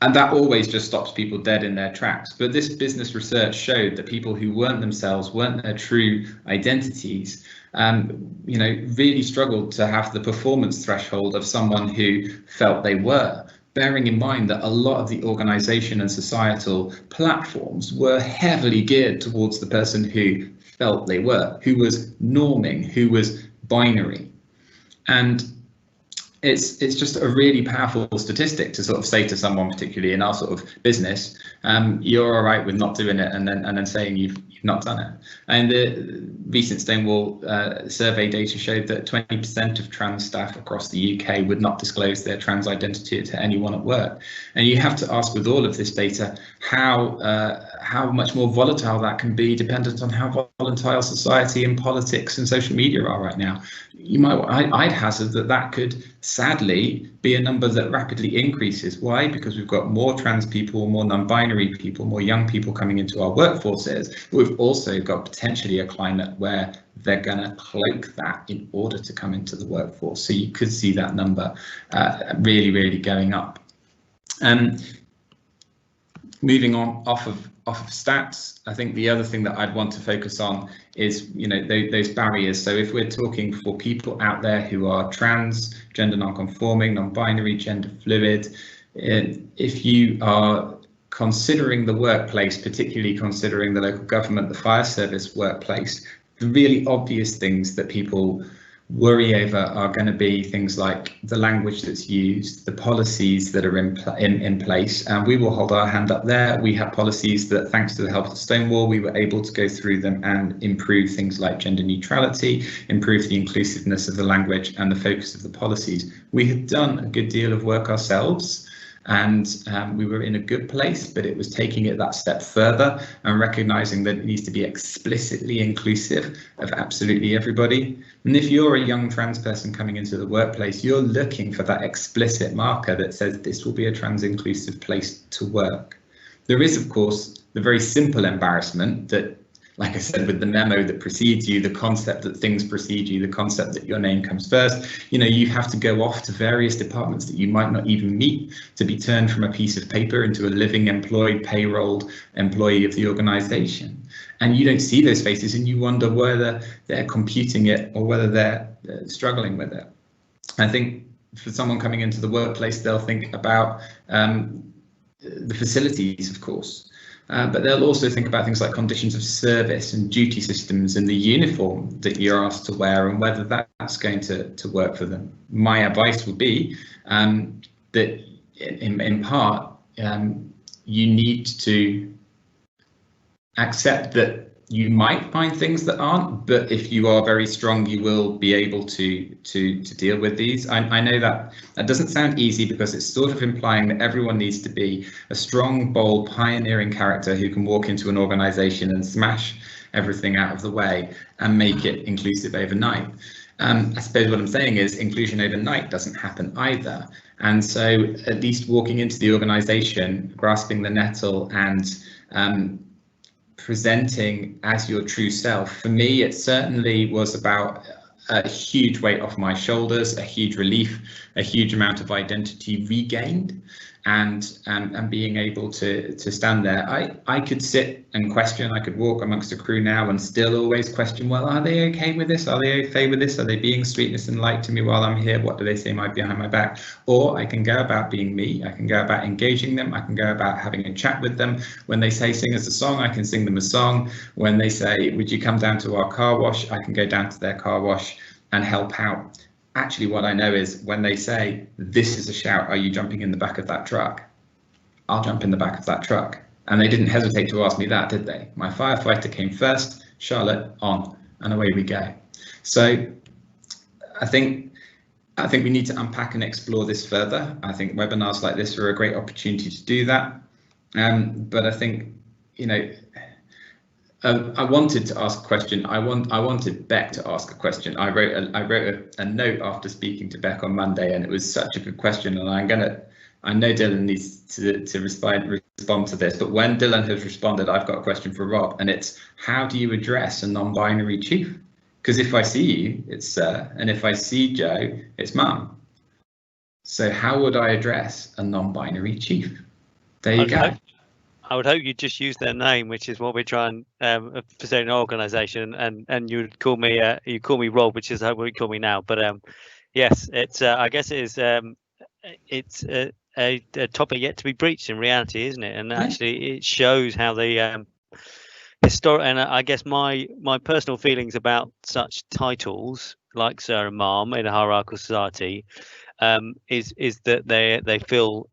And that always just stops people dead in their tracks. But this business research showed that people who weren't themselves, weren't their true identities, really struggled to have the performance threshold of someone who felt they were, bearing in mind that a lot of the organisation and societal platforms were heavily geared towards the person who felt they were, who was norming, who was binary. And it's just a really powerful statistic to sort of say to someone, particularly in our sort of business, you're all right with not doing it, and then saying you've not done it. And the recent Stonewall survey data showed that 20% of trans staff across the UK would not disclose their trans identity to anyone at work. And you have to ask, with all of this data, how much more volatile that can be, dependent on how volatile society and politics and social media are right now. I'd hazard that could sadly be a number that rapidly increases. Why? Because we've got more trans people, more non-binary people, more young people coming into our workforces. But we've also got potentially a climate where they're going to cloak that in order to come into the workforce. So you could see that number really, really going up. Moving on off of stats, I think the other thing that I'd want to focus on is, you know, those barriers. So if we're talking for people out there who are trans, gender non-conforming, non-binary, gender fluid, if you are considering the workplace, particularly considering the local government, the fire service workplace, the really obvious things that people worry over are going to be things like the language that's used, the policies that are in place, and we will hold our hand up there. We have policies that, thanks to the help of Stonewall, we were able to go through them and improve things like gender neutrality, improve the inclusiveness of the language and the focus of the policies. We had done a good deal of work ourselves, and we were in a good place, but it was taking it that step further and recognizing that it needs to be explicitly inclusive of absolutely everybody. And if you're a young trans person coming into the workplace, you're looking for that explicit marker that says this will be a trans inclusive place to work. There is, of course, the very simple embarrassment that, like I said, with the memo that precedes you, the concept that things precede you, the concept that your name comes first, you know, you have to go off to various departments that you might not even meet to be turned from a piece of paper into a living, employed, payrolled employee of the organization. And you don't see those faces and you wonder whether they're computing it or whether they're struggling with it. I think for someone coming into the workplace, they'll think about the facilities, of course. But they'll also think about things like conditions of service and duty systems and the uniform that you're asked to wear and whether that's going to work for them. My advice would be that in part, you need to accept that you might find things that aren't, but if you are very strong, you will be able to deal with these. I know that doesn't sound easy because it's sort of implying that everyone needs to be a strong, bold, pioneering character who can walk into an organization and smash everything out of the way and make it inclusive overnight. I suppose what I'm saying is inclusion overnight doesn't happen either. And so at least walking into the organization, grasping the nettle and presenting as your true self. For me, it certainly was about a huge weight off my shoulders, a huge relief, a huge amount of identity regained, and being able to stand there. I could sit and question, I could walk amongst a crew now and still always question, well, are they okay with this? Are they okay with this? Are they being sweetness and light to me while I'm here? What do they say behind my back? Or I can go about being me. I can go about engaging them. I can go about having a chat with them. When they say sing us a song, I can sing them a song. When they say, would you come down to our car wash? I can go down to their car wash and help out. Actually, what I know is when they say, this is a shout, are you jumping in the back of that truck? I'll jump in the back of that truck. And they didn't hesitate to ask me that, did they? My firefighter came first, Charlotte on, and away we go. So I think we need to unpack and explore this further. I think webinars like this are a great opportunity to do that. But I think, you know, I wanted to ask a question. I wanted Beck to ask a question. I wrote a note after speaking to Beck on Monday, and it was such a good question. And I know Dylan needs to respond to this, but when Dylan has responded, I've got a question for Rob, and it's how do you address a non-binary chief? Because if I see you, it's sir, and if I see Joe, it's mum. So how would I address a non-binary chief? There you go. I would hope you just use their name, which is what we're trying for an organisation, and you would call me Rob, which is how we call me now. But yes, it's I guess it is it's a topic yet to be breached in reality, isn't it? And actually, it shows how the historic. And I guess my personal feelings about such titles like Sir and Ma'am in a hierarchical society is that they feel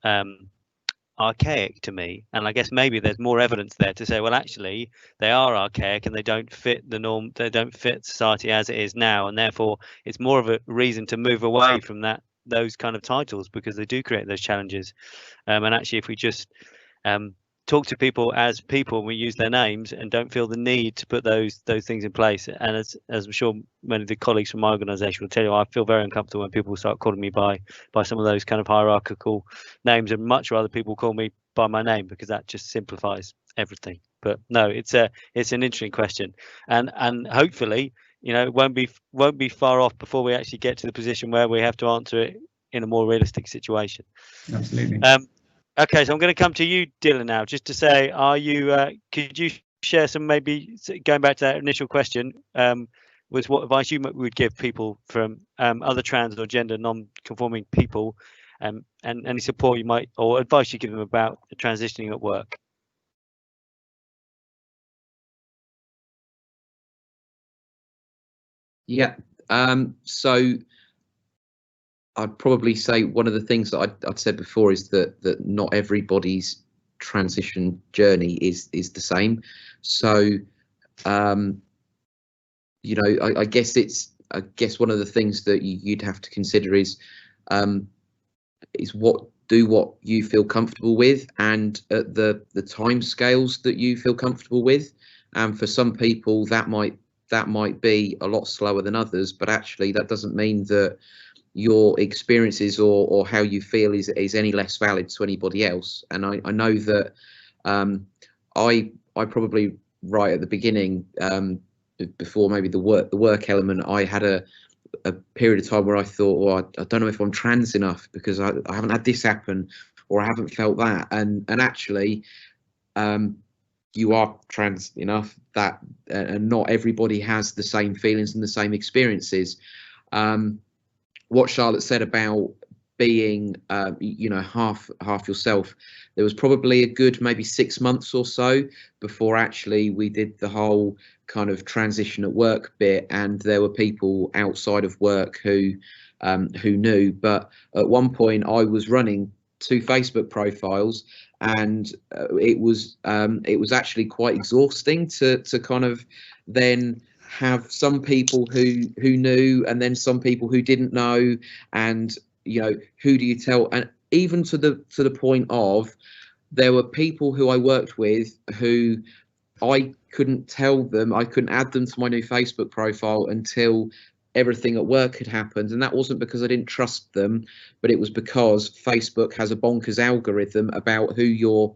archaic to me, and I guess maybe there's more evidence there to say, well, actually they are archaic and they don't fit the norm, they don't fit society as it is now, and therefore it's more of a reason to move away from those kind of titles, because they do create those challenges. And actually, if we just talk to people as people, we use their names and don't feel the need to put those things in place. And as I'm sure many of the colleagues from my organisation will tell you, I feel very uncomfortable when people start calling me by some of those kind of hierarchical names, and much rather people call me by my name, because that just simplifies everything. But no, it's an interesting question, and hopefully, you know, it won't be far off before we actually get to the position where we have to answer it in a more realistic situation. Absolutely. Okay, so I'm going to come to you, Dylan, now, just to say, are you? Could you share some, maybe going back to that initial question, was what advice you would give people from other trans or gender non-conforming people, and any support you might, or advice you give them about transitioning at work? Yeah. So I'd probably say one of the things that I'd said before is that not everybody's transition journey is the same. So, you know, I guess one of the things that you'd have to consider is what you feel comfortable with, and at the time scales that you feel comfortable with. And for some people that might be a lot slower than others, but actually that doesn't mean that your experiences or how you feel is any less valid to anybody else. And I know that I probably right at the beginning, before maybe the work element, I had a period of time where I thought, well, I don't know if I'm trans enough, because I haven't had this happen, or I haven't felt that. And actually, you are trans enough that, and not everybody has the same feelings and the same experiences. What Charlotte said about being, you know, half yourself, there was probably a good maybe 6 months or so before actually we did the whole kind of transition at work bit, and there were people outside of work who knew. But at one point I was running 2 Facebook profiles, and it was actually quite exhausting to kind of then have some people who knew, and then some people who didn't know, and you know, who do you tell? And even to the point of, there were people who I worked with who I couldn't tell them, I couldn't add them to my new Facebook profile until everything at work had happened. And that wasn't because I didn't trust them, but it was because Facebook has a bonkers algorithm about who your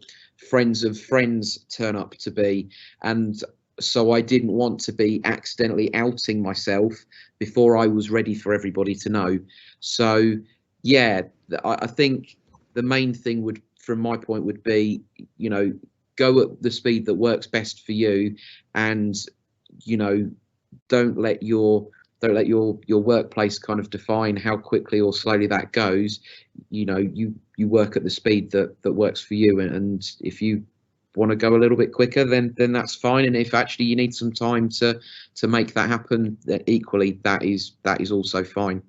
friends of friends turn up to be. And so I didn't want to be accidentally outing myself before I was ready for everybody to know. So yeah, I think the main thing would, from my point, would be, you know, go at the speed that works best for you, and you know, don't let your workplace kind of define how quickly or slowly that goes. You know, you work at the speed that works for you, and if you want to go a little bit quicker, then that's fine. And if actually you need some time to make that happen, then equally that is also fine.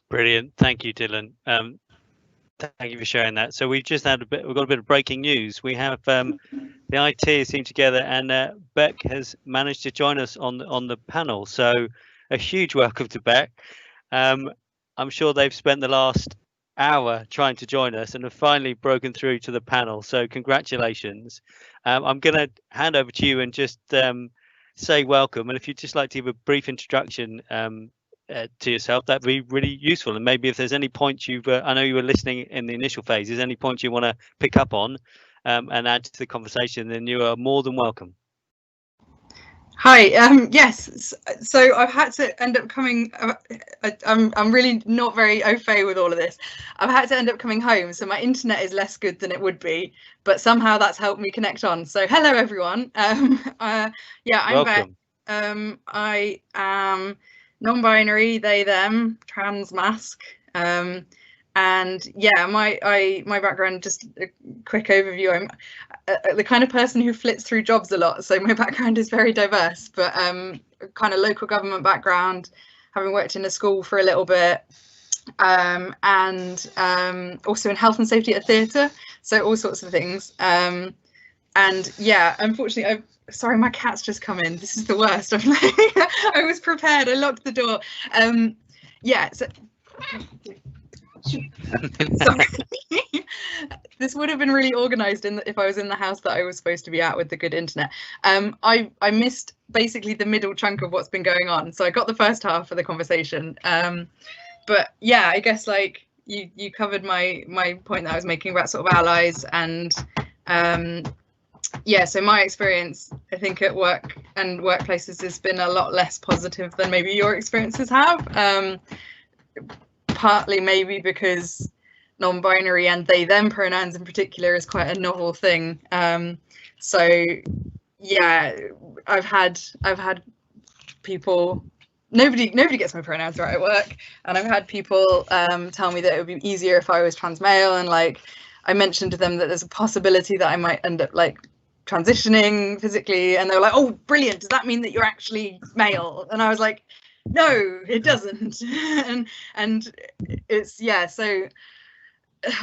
Brilliant, thank you, Dylan. Thank you for sharing that. So we've just had we've got a bit of breaking news. We have the IT team together, and Beck has managed to join us on the panel. So a huge welcome to Beck. I'm sure they've spent the last hour trying to join us and have finally broken through to the panel. So congratulations. I'm going to hand over to you and just say welcome. And if you'd just like to give a brief introduction to yourself, that'd be really useful. And maybe if there's any points I know you were listening in the initial phases, any points you want to pick up on and add to the conversation, then you are more than welcome. Hi. Yes. So I've had to end up coming. I'm really not very au fait with all of this. I've had to end up coming home, so my internet is less good than it would be, but somehow that's helped me connect on. So hello everyone. Yeah, I'm Beck. I am non-binary, they them, trans mask. And yeah, my background, just a quick overview. I'm the kind of person who flits through jobs a lot, so my background is very diverse, but kind of local government background, having worked in a school for a little bit, and also in health and safety at theatre, so all sorts of things. And yeah, unfortunately, sorry, my cat's just come in. This is the worst. I'm like, I was prepared. I locked the door. Yeah. So, sorry. This would have been really organised if I was in the house that I was supposed to be at with the good internet. I missed basically the middle chunk of what's been going on, so I got the first half of the conversation. But yeah, I guess like you covered my point that I was making about sort of allies, and yeah, so my experience, I think, at work and workplaces has been a lot less positive than maybe your experiences have. Partly maybe because non-binary and they them pronouns in particular is quite a novel thing. So yeah, I've had people, nobody gets my pronouns right at work, and I've had people tell me that it would be easier if I was trans male, and like I mentioned to them that there's a possibility that I might end up like transitioning physically, and they were like, oh brilliant, does that mean that you're actually male? And I was like, no, it doesn't. and it's, yeah, so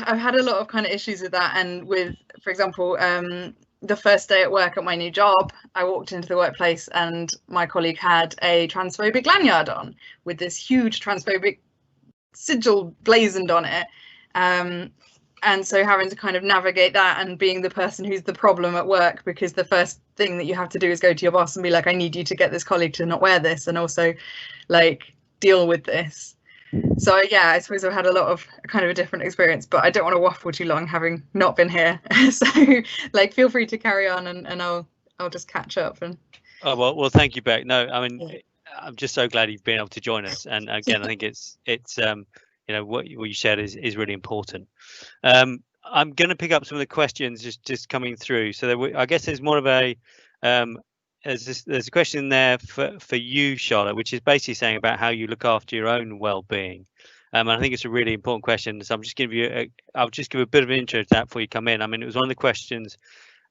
I've had a lot of kind of issues with that. And with, for example, the first day at work at my new job, I walked into the workplace and my colleague had a transphobic lanyard on with this huge transphobic sigil blazoned on it. And so having to kind of navigate that and being the person who's the problem at work, because the first thing that you have to do is go to your boss and be like, I need you to get this colleague to not wear this, and also like deal with this. So yeah, I suppose I've had a lot of kind of a different experience, but I don't want to waffle too long having not been here. So like feel free to carry on, and I'll just catch up. And oh well thank you, Beck. No, I mean, yeah. I'm just so glad you've been able to join us, and again I think it's you know, what you said is really important. I'm going to pick up some of the questions just coming through. So I guess there's more of a there's a question there for you, Charlotte, which is basically saying about how you look after your own well-being. And I think it's a really important question. So I'll just give a bit of an intro to that before you come in. I mean, it was one of the questions.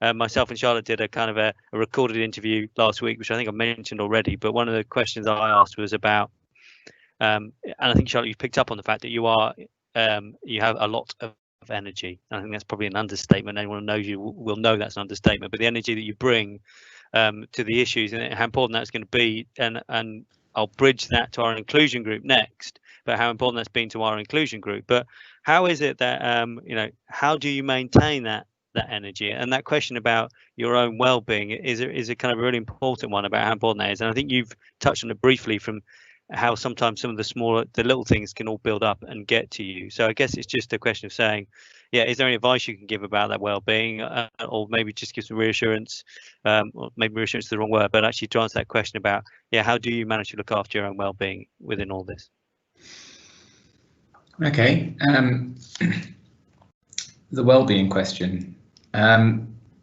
Myself and Charlotte did a kind of a recorded interview last week, which I think I mentioned already. But one of the questions I asked was about, and I think, Charlotte, you've picked up on the fact that you have a lot of energy. I think that's probably an understatement. Anyone who knows you will know that's an understatement. But the energy that you bring to the issues and how important that's going to be, and I'll bridge that to our inclusion group next. But how important that's been to our inclusion group. But how is it that you know, how do you maintain that energy? And that question about your own well-being is a kind of really important one about how important that is. And I think you've touched on it briefly from how sometimes some of the little things can all build up and get to you. So I guess it's just a question of saying, yeah, is there any advice you can give about that well-being, or maybe just give some reassurance, or maybe reassurance is the wrong word, but actually to answer that question about, yeah, how do you manage to look after your own well-being within all this? Okay, the well-being question.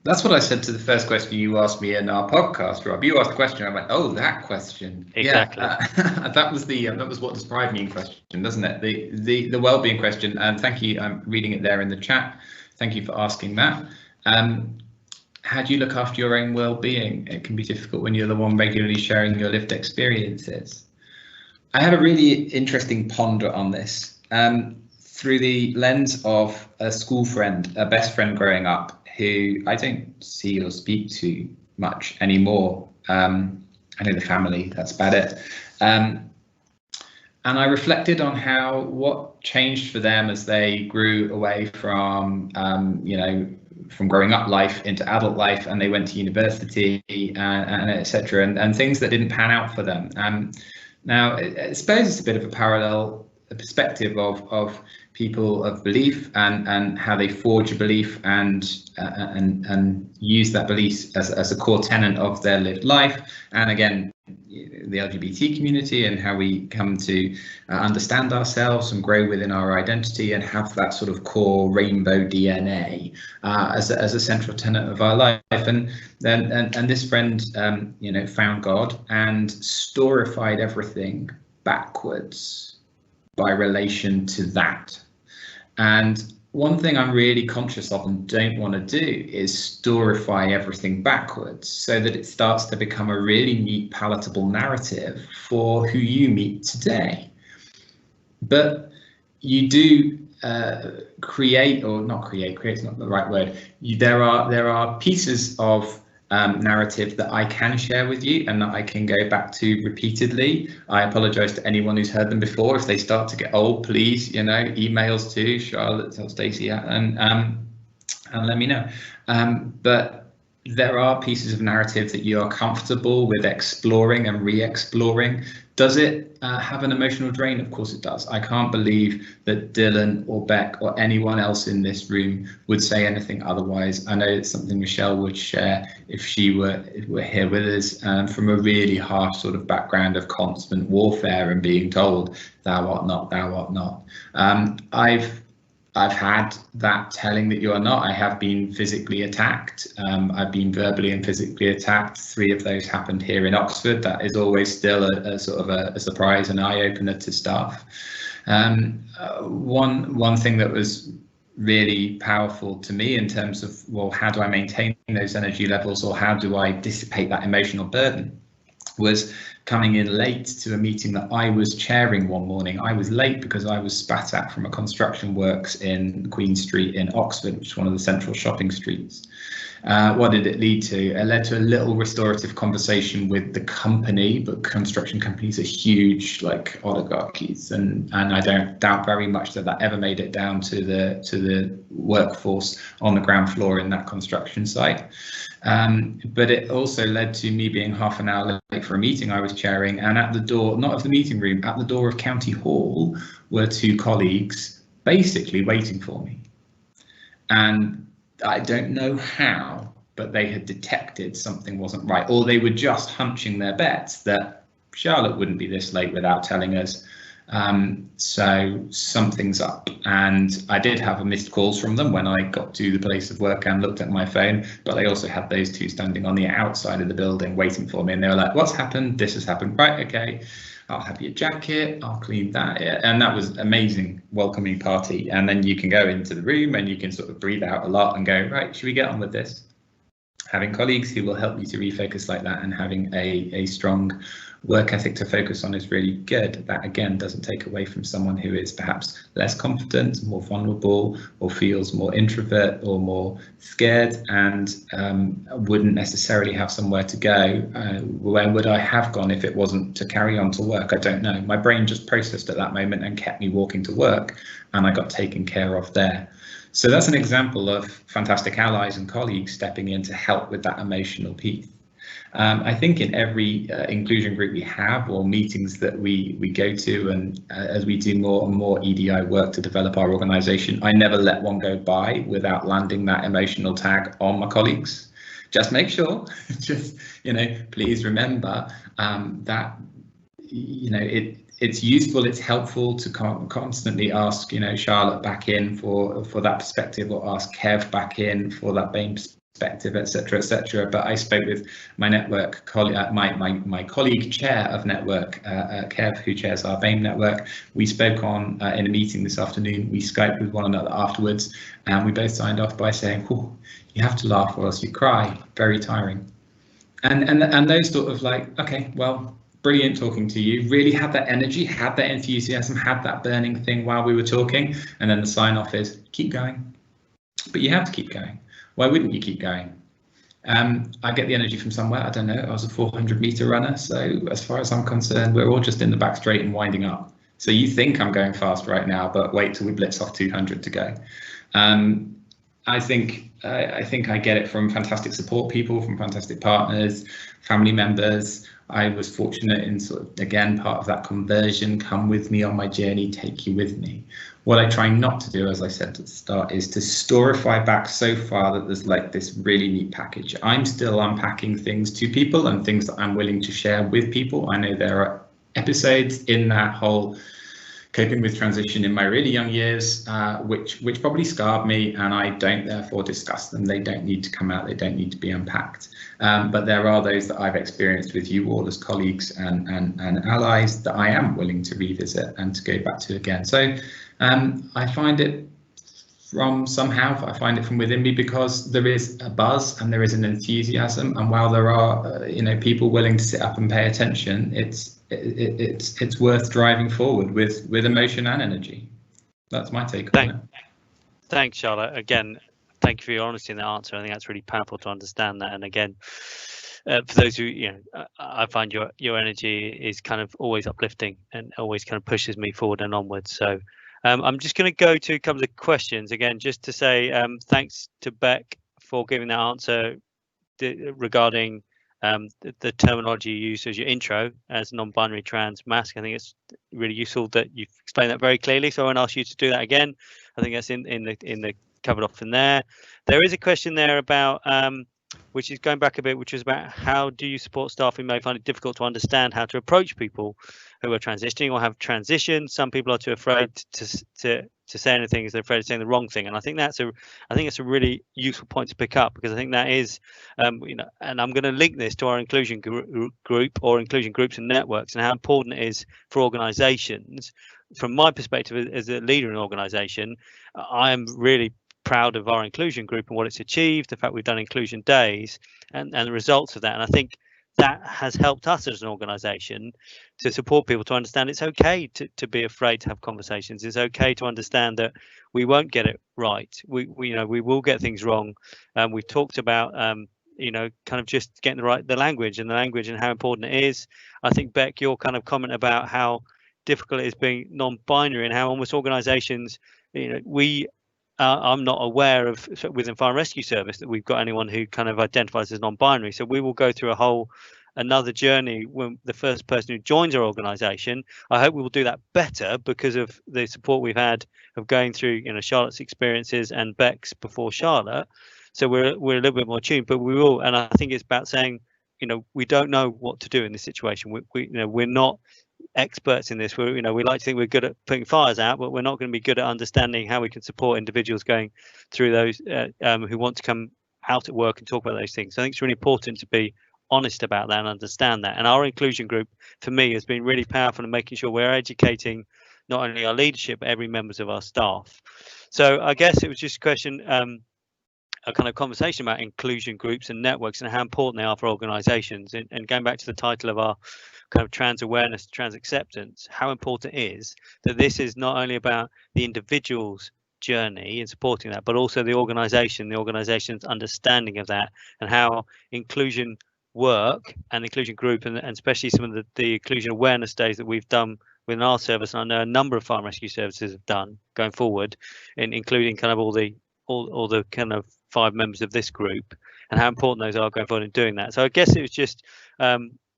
That's what I said to the first question you asked me in our podcast, Rob. You asked the question, I went, oh, that question. Exactly. Yeah, that was what described me in question, doesn't it? The well-being question. And thank you. I'm reading it there in the chat. Thank you for asking that. How do you look after your own well-being? It can be difficult when you're the one regularly sharing your lived experiences. I had a really interesting ponder on this through the lens of a school friend, a best friend growing up, who I don't see or speak to much anymore. I know the family, that's about it. And I reflected on what changed for them as they grew away from, you know, from growing up life into adult life, and they went to university and etc. And things that didn't pan out for them. Now, I suppose it's a bit of a parallel perspective of people of belief and how they forge a belief and use that belief as a core tenet of their lived life, and again the LGBT community and how we come to understand ourselves and grow within our identity and have that sort of core rainbow DNA as a central tenet of our life. And this friend you know, found God and storified everything backwards by relation to that. And one thing I'm really conscious of and don't want to do is storify everything backwards, so that it starts to become a really neat, palatable narrative for who you meet today. But you do create, or not create, create's not the right word. There are pieces of narrative that I can share with you and that I can go back to repeatedly. I apologize to anyone who's heard them before. If they start to get old, please, you know, emails to Charlotte or Stacey and let me know. But there are pieces of narrative that you are comfortable with exploring and re-exploring. Does it have an emotional drain? Of course it does. I can't believe that Dylan or Beck or anyone else in this room would say anything otherwise. I know it's something Michelle would share if she were here with us, from a really harsh sort of background of constant warfare and being told, thou art not, thou art not. I've had that telling that you are not. I have been physically attacked. I've been verbally and physically attacked. 3 of those happened here in Oxford. That is always still a sort of a surprise, an eye-opener to staff. One thing that was really powerful to me in terms of, well, how do I maintain those energy levels, or how do I dissipate that emotional burden, was coming in late to a meeting that I was chairing one morning. I was late because I was spat at from a construction works in Queen Street in Oxford, which is one of the central shopping streets. What did it lead to? It led to a little restorative conversation with the company, but construction companies are huge, like oligarchies, and I don't doubt very much that that ever made it down to the workforce on the ground floor in that construction site. But it also led to me being half an hour late for a meeting I was chairing, and at the door, not of the meeting room, at the door of County Hall were 2 colleagues basically waiting for me. And I don't know how, but they had detected something wasn't right, or they were just hunching their bets that Charlotte wouldn't be this late without telling us. So something's up, and I did have a missed calls from them when I got to the place of work and looked at my phone, but I also had those 2 standing on the outside of the building waiting for me, and they were like, what's happened? This has happened. Right, okay, I'll have your jacket, I'll clean that. And that was amazing welcoming party. And then you can go into the room and you can sort of breathe out a lot and go, right, should we get on with this? Having colleagues who will help you to refocus like that, and having a strong work ethic to focus on is really good. That again doesn't take away from someone who is perhaps less confident, more vulnerable, or feels more introvert or more scared, and wouldn't necessarily have somewhere to go. Where would I have gone if it wasn't to carry on to work? I don't know. My brain just processed at that moment and kept me walking to work, and I got taken care of there. So that's an example of fantastic allies and colleagues stepping in to help with that emotional piece. I think in every inclusion group we have, or meetings that we go to, and as we do more and more EDI work to develop our organisation, I never let one go by without landing that emotional tag on my colleagues. Just make sure, just, please remember that, it's useful, it's helpful to constantly ask, Charlotte back in for that perspective, or ask Kev back in for that BAME perspective, etc., etc. But I spoke with my network colleague, my colleague chair of network, Kev, who chairs our BAME network. We spoke on in a meeting this afternoon. We Skyped with one another afterwards, and we both signed off by saying, "Oh, you have to laugh or else you cry." Very tiring. And those sort of like, okay, well, brilliant talking to you, really had that energy, had that enthusiasm, had that burning thing while we were talking. And then the sign off is keep going. But you have to keep going. Why wouldn't you keep going? I get the energy from somewhere. I don't know. I was a 400-meter runner. So as far as I'm concerned, we're all just in the back straight and winding up. So you think I'm going fast right now, but wait till we blitz off 200 to go. I think I get it from fantastic support people, from fantastic partners, family members. I was fortunate in sort of, again, part of that conversion, come with me on my journey, take you with me. What I try not to do, as I said at the start, is to storify back so far that there's like this really neat package. I'm still unpacking things to people and things that I'm willing to share with people. I know there are episodes in that whole coping with transition in my really young years, which probably scarred me, and I don't therefore discuss them. They don't need to come out, they don't need to be unpacked. But there are those that I've experienced with you all as colleagues and allies that I am willing to revisit and to go back to again. So I find it from from within me, because there is a buzz and there is an enthusiasm, and while there are people willing to sit up and pay attention, it's worth driving forward with emotion and energy. That's my take on it. Thanks, Charlotte. Again, thank you for your honesty in the answer. I think that's really powerful to understand that. And again, for those who, I find your energy is kind of always uplifting and always kind of pushes me forward and onwards. So I'm just going to go to a couple of questions again, just to say thanks to Beck for giving that answer regarding the terminology you used as your intro as non-binary trans masc. I think it's really useful that you've explained that very clearly, so I won't ask you to do that again. I think that's in the covered off in there. There is a question there about which is going back a bit, which is about how do you support staff who may find it difficult to understand how to approach people who are transitioning or have transitioned. Some people are too afraid to to say anything is they're afraid of saying the wrong thing. And I think that's a really useful point to pick up, because I think that is, you know, and I'm going to link this to our inclusion group or inclusion groups and networks, and how important it is for organisations. From my perspective as a leader in an organisation, I am really proud of our inclusion group and what it's achieved, the fact we've done inclusion days and the results of that. And I think that has helped us as an organisation to support people to understand it's okay to be afraid to have conversations. It's okay to understand that we won't get it right. We you know, we will get things wrong. We've talked about you know, kind of just getting the language and how important it is. I think, Beck, your kind of comment about how difficult it is being non-binary, and how almost organisations, you know, I'm not aware of within Fire and Rescue Service that we've got anyone who kind of identifies as non-binary. So we will go through another journey when the first person who joins our organisation. I hope we will do that better because of the support we've had of going through, you know, Charlotte's experiences and Beck's before Charlotte. So we're a little bit more tuned, but we will. And I think it's about saying, you know, we don't know what to do in this situation. We you know, we're not experts in this. We like to think we're good at putting fires out, but we're not going to be good at understanding how we can support individuals going through those who want to come out at work and talk about those things. So I think it's really important to be honest about that and understand that. And our inclusion group, for me, has been really powerful in making sure we're educating not only our leadership, but every members of our staff. So I guess it was just a question, a kind of conversation about inclusion groups and networks and how important they are for organisations. And going back to the title of our kind of trans awareness, trans acceptance, how important it is that this is not only about the individual's journey and supporting that, but also the organisation's understanding of that, and how inclusion work and inclusion group and especially some of the inclusion awareness days that we've done within our service, and I know a number of fire and rescue services have done going forward, including kind of all the kind of 5 members of this group, and how important those are going forward in doing that. So I guess it was just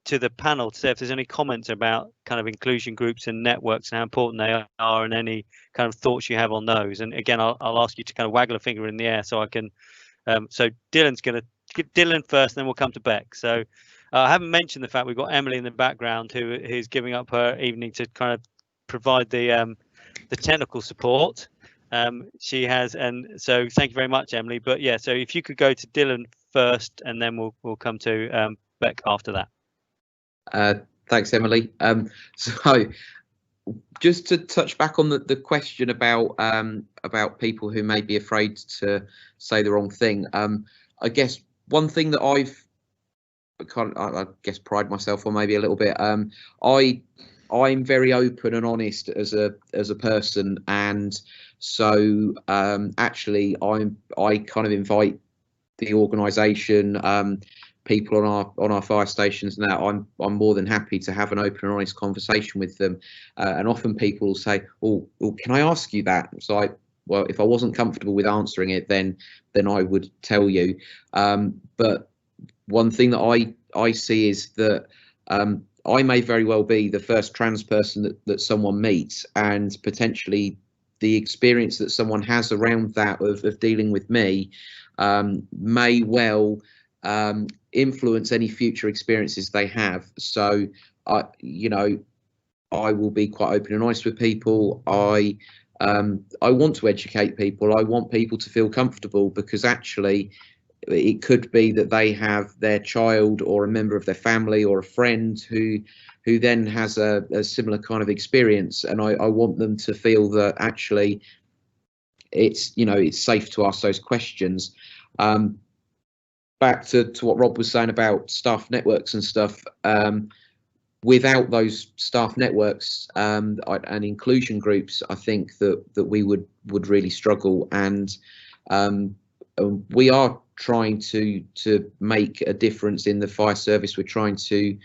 to the panel to say if there's any comments about kind of inclusion groups and networks and how important they are, and any kind of thoughts you have on those. And again, I'll ask you to kind of waggle a finger in the air so I can. So Dylan's going to give Dylan first, then we'll come to Beck. So I haven't mentioned the fact we've got Emily in the background who's giving up her evening to kind of provide the technical support. She has, and so thank you very much, Emily. But yeah, so if you could go to Dylan first, and then we'll come to Beck after that. Thanks, Emily. So just to touch back on the question about people who may be afraid to say the wrong thing. I guess one thing that I pride myself on maybe a little bit. I'm very open and honest as a person, and so actually I kind of invite the organisation, people on our fire stations now. I'm more than happy to have an open and honest conversation with them, and often people will say, "Oh, can I ask you that?" So well, if I wasn't comfortable with answering it, then I would tell you. But one thing that I see is that I may very well be the first trans person that someone meets, and potentially the experience that someone has around that of dealing with me may well influence any future experiences they have. So I will be quite open and honest with people. I want to educate people. I want people to feel comfortable, because actually it could be that they have their child or a member of their family or a friend who then has a similar kind of experience, and I want them to feel that actually it's safe to ask those questions. Back to what Rob was saying about staff networks and stuff. Without those staff networks and inclusion groups, I think that we would really struggle. And we are trying to make a difference in the fire service. We're trying to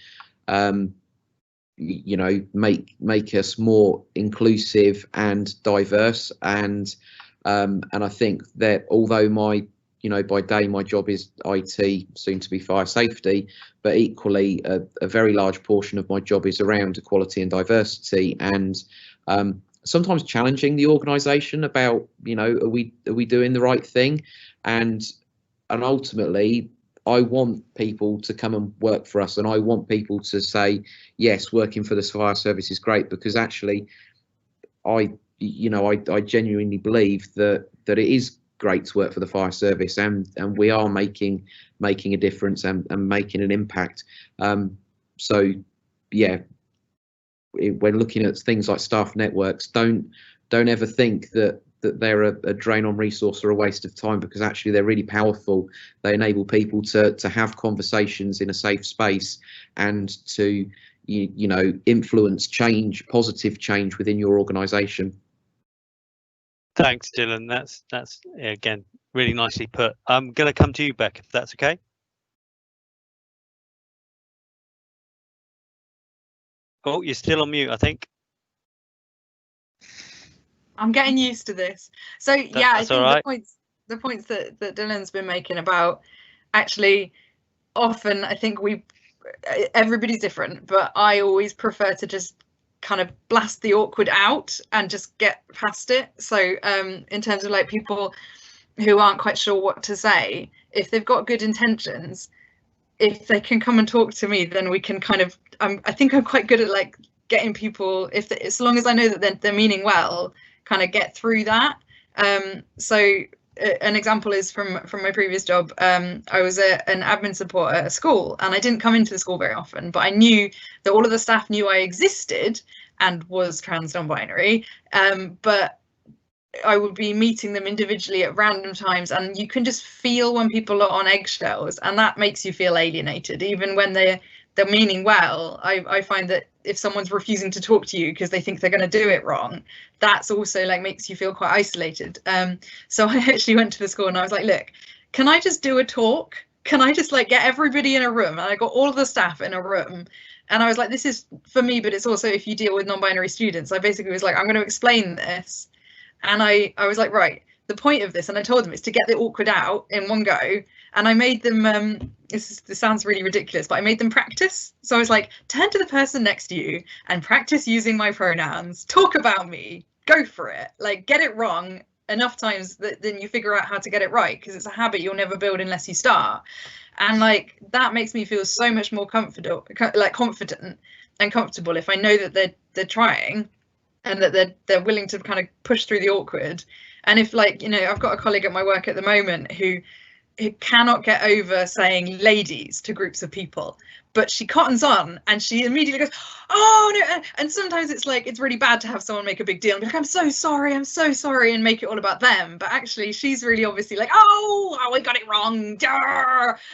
make us more inclusive and diverse. And I think that although by day my job is IT, soon to be fire safety, but equally a very large portion of my job is around equality and diversity, and sometimes challenging the organisation about, are we doing the right thing? And ultimately I want people to come and work for us, and I want people to say, yes, working for the fire service is great, because actually I you know, I genuinely believe that it is great to work for the fire service, and we are making a difference and making an impact. So yeah, when looking at things like staff networks, don't ever think that they're a drain on resource or a waste of time, because actually they're really powerful. They enable people to have conversations in a safe space and to you know, influence change, positive change within your organisation. Thanks, Dylan. That's again really nicely put. I'm going to come to you, Beck, if that's okay. Oh, you're still on mute, I think. I'm getting used to this. So yeah, I think right. the points that Dylan's been making about, actually, often I think everybody's different, but I always prefer to just kind of blast the awkward out and just get past it. So in terms of like people who aren't quite sure what to say, if they've got good intentions, if they can come and talk to me, then we can kind of, I think I'm quite good at like getting people, as long as I know that they're meaning well, kind of get through that. So an example is from my previous job. I was an admin support at a school, and I didn't come into the school very often, but I knew that all of the staff knew I existed and was trans non-binary, but I would be meeting them individually at random times, and you can just feel when people are on eggshells, and that makes you feel alienated, even when they're meaning well. I find that if someone's refusing to talk to you because they think they're going to do it wrong, that's also like makes you feel quite isolated. So I actually went to the school and I was like, look, can I just do a talk? Can I just like get everybody in a room? And I got all of the staff in a room, and I was like, this is for me, but it's also if you deal with non-binary students. I basically was like, I'm going to explain this. And I was like, right, the point of this, and I told them, is to get the awkward out in one go. And I made them, this sounds really ridiculous, but I made them practice. So I was like, turn to the person next to you and practice using my pronouns, talk about me, go for it, like get it wrong enough times that then you figure out how to get it right, because it's a habit you'll never build unless you start. And like that makes me feel so much more confident and comfortable if I know that they're trying and that they're willing to kind of push through the awkward. And if, like, you know, I've got a colleague at my work at the moment who cannot get over saying ladies to groups of people, but she cottons on and she immediately goes, oh no. And sometimes it's like, it's really bad to have someone make a big deal and be like, I'm so sorry, and make it all about them. But actually she's really obviously like, oh, I got it wrong.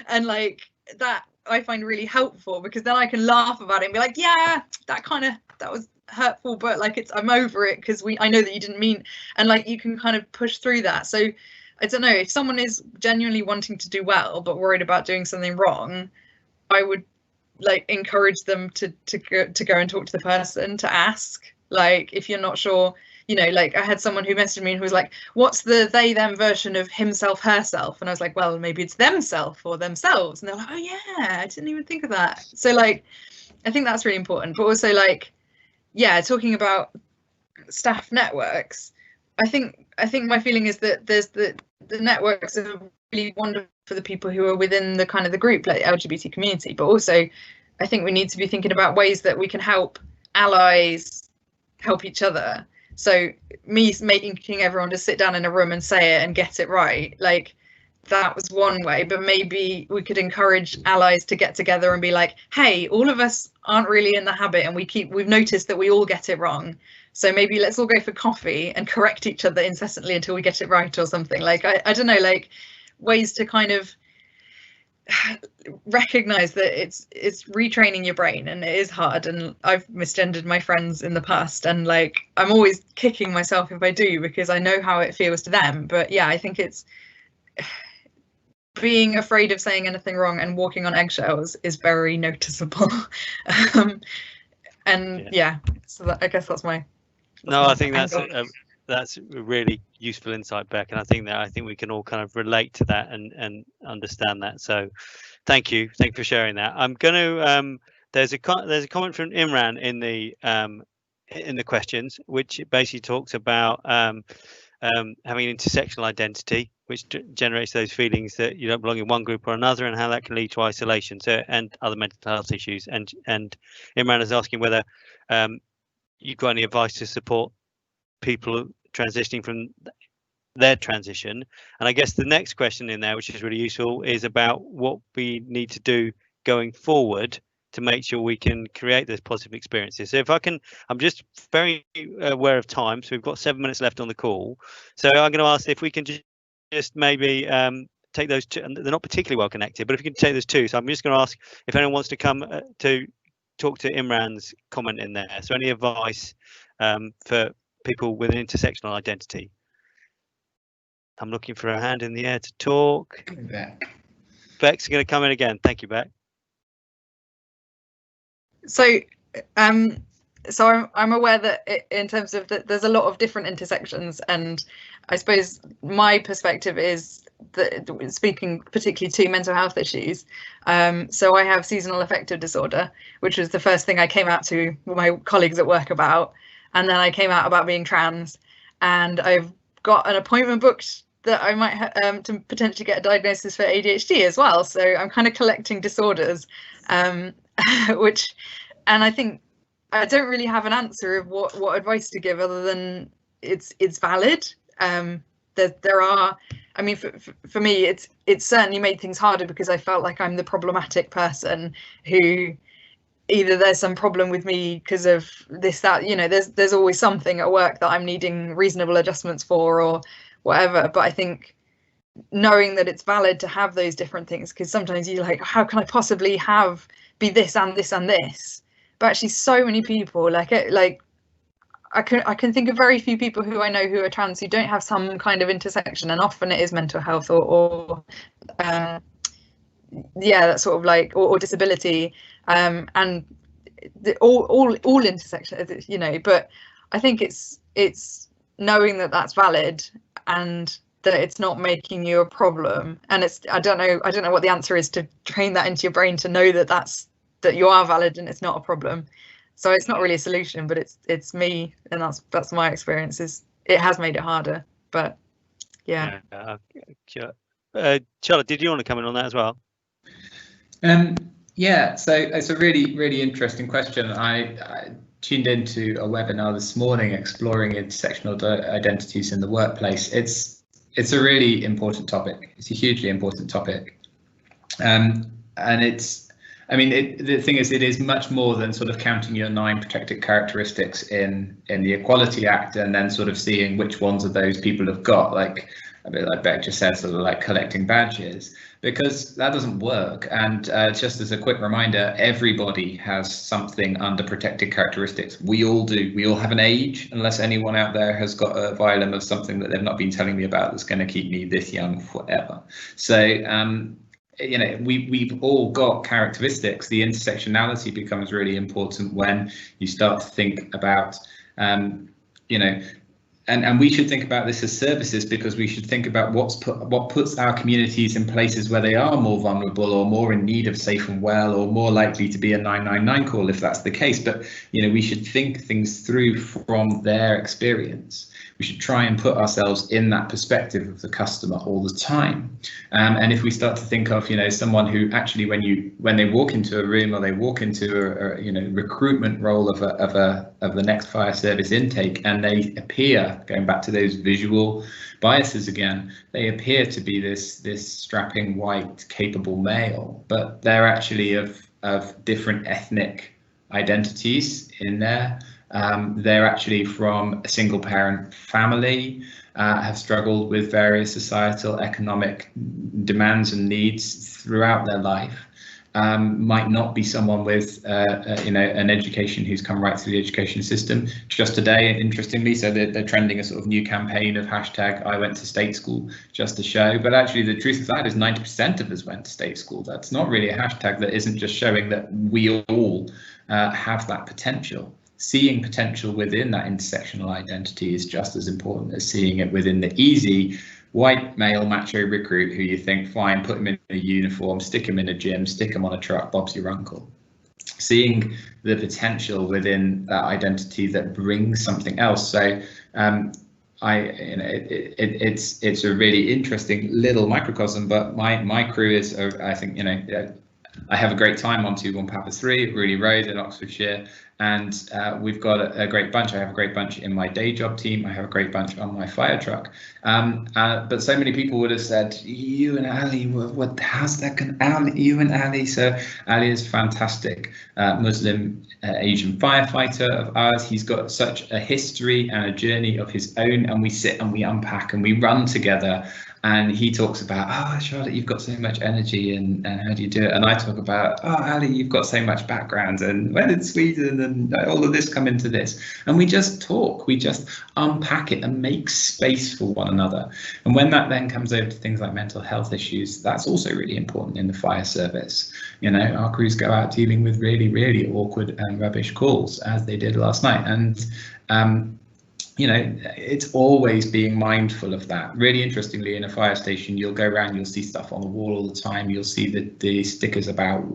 And like that I find really helpful, because then I can laugh about it and be like, yeah, that was hurtful, but like I'm over it, because I know that you didn't mean, and like you can kind of push through that. So I don't know, if someone is genuinely wanting to do well but worried about doing something wrong, I would like encourage them to go and talk to the person, to ask, like, if you're not sure, you know, like I had someone who messaged me and who was like, what's the they them version of himself herself? And I was like, well, maybe it's themself or themselves. And they're like, oh yeah, I didn't even think of that. So like I think that's really important. But also, like, yeah, talking about staff networks, I think my feeling is that there's the networks are really wonderful for the people who are within the kind of the group, like the LGBT community, but also I think we need to be thinking about ways that we can help allies help each other. So me making everyone just sit down in a room and say it and get it right, like that was one way, but maybe we could encourage allies to get together and be like, hey, all of us aren't really in the habit, and we've noticed that we all get it wrong, so maybe let's all go for coffee and correct each other incessantly until we get it right, or something. Like I don't know, like ways to kind of recognize that it's retraining your brain, and it is hard, and I've misgendered my friends in the past, and like I'm always kicking myself if I do, because I know how it feels to them. But yeah, I think it's being afraid of saying anything wrong and walking on eggshells is very noticeable. And yeah, so I guess that's my I think that's a really useful insight, Beck, and I think we can all kind of relate to that and understand that. So thank you for sharing that. I'm going to there's a comment from Imran in the questions, which basically talks about having an intersectional identity, which generates those feelings that you don't belong in one group or another, and how that can lead to isolation and other mental health issues. And Imran is asking whether you've got any advice to support people transitioning from their transition. And I guess the next question in there, which is really useful, is about what we need to do going forward to make sure we can create those positive experiences. So if I can, I'm just very aware of time, so we've got 7 minutes left on the call. So I'm going to ask if we can just maybe take those two, and they're not particularly well connected, but if you can take those two. So I'm just going to ask if anyone wants to come to talk to Imran's comment in there. So any advice for people with an intersectional identity? I'm looking for a hand in the air to talk. Beck's going to come in again. Thank you, Beck. So I'm aware that in terms of that, there's a lot of different intersections, and I suppose my perspective is that, speaking particularly to mental health issues, so I have seasonal affective disorder, which was the first thing I came out to my colleagues at work about, and then I came out about being trans, and I've got an appointment booked that I might have to potentially get a diagnosis for ADHD as well. So I'm kind of collecting disorders, which, and I think I don't really have an answer of what advice to give other than it's valid. There are, I mean, for me, it's certainly made things harder because I felt like I'm the problematic person who either there's some problem with me because of this, that, you know, there's always something at work that I'm needing reasonable adjustments for or whatever. But I think knowing that it's valid to have those different things, because sometimes you're like, how can I possibly be this and this and this? But actually so many people like I can think of very few people who I know who are trans who don't have some kind of intersection, and often it is mental health or yeah, that sort of like or disability, and all intersections, you know. But I think it's knowing that that's valid and that it's not making you a problem. And it's I don't know what the answer is to train that into your brain to know that you are valid and it's not a problem. So it's not really a solution, but it's me, and that's my experience. It has made it harder, but yeah. Charlotte, did you want to come in on that as well? Yeah, so it's a really, really interesting question. I tuned into a webinar this morning exploring intersectional identities in the workplace. It's a really important topic. It's a hugely important topic, and the thing is, it is much more than sort of counting your 9 protected characteristics in the Equality Act and then sort of seeing which ones of those people have got, like a bit like Beck just said, sort of like collecting badges, because that doesn't work. And just as a quick reminder, everybody has something under protected characteristics. We all do. We all have an age, unless anyone out there has got a violin of something that they've not been telling me about that's going to keep me this young forever. So you know, we've all got characteristics. The intersectionality becomes really important when you start to think about, you know, and we should think about this as services, because we should think about what puts our communities in places where they are more vulnerable or more in need of safe and well, or more likely to be a 999 call if that's the case. But, you know, we should think things through from their experience. We should try and put ourselves in that perspective of the customer all the time. And if we start to think of, you know, someone who actually, when they walk into a room or they walk into a you know, recruitment role of the next fire service intake, and they appear, going back to those visual biases again, they appear to be this strapping white capable male, but they're actually of different ethnic identities in there. They're actually from a single parent family, have struggled with various societal economic demands and needs throughout their life, might not be someone with you know, an education who's come right through the education system. Just today, interestingly, so they're trending a sort of new campaign of hashtag I went to state school just to show, but actually the truth of that is 90% of us went to state school. That's not really a hashtag that isn't just showing that we all have that potential. Seeing potential within that intersectional identity is just as important as seeing it within the easy white male macho recruit who you think, fine, put him in a uniform, stick him in a gym, stick him on a truck, Bob's your uncle. Seeing the potential within that identity that brings something else. So you know, it's a really interesting little microcosm, but my crew is, I think, you know, I have a great time on 21 Papa 3, Rooney Road in Oxfordshire, and we've got a great bunch. I have a great bunch in my day job team. I have a great bunch on my fire truck. But so many people would have said, you and Ali, how's that going? You and Ali. So Ali is fantastic Muslim Asian firefighter of ours. He's got such a history and a journey of his own, and we sit and we unpack and we run together. And he talks about, oh, Charlotte, you've got so much energy, and how do you do it? And I talk about, oh, Ali, you've got so much background, and where did Sweden and all of this come into this? And we just talk, we just unpack it and make space for one another. And when that then comes over to things like mental health issues, that's also really important in the fire service. You know, our crews go out dealing with really, really awkward and rubbish calls, as they did last night. And you know, it's always being mindful of that. Really interestingly, in a fire station, you'll go around, you'll see stuff on the wall all the time. You'll see the stickers about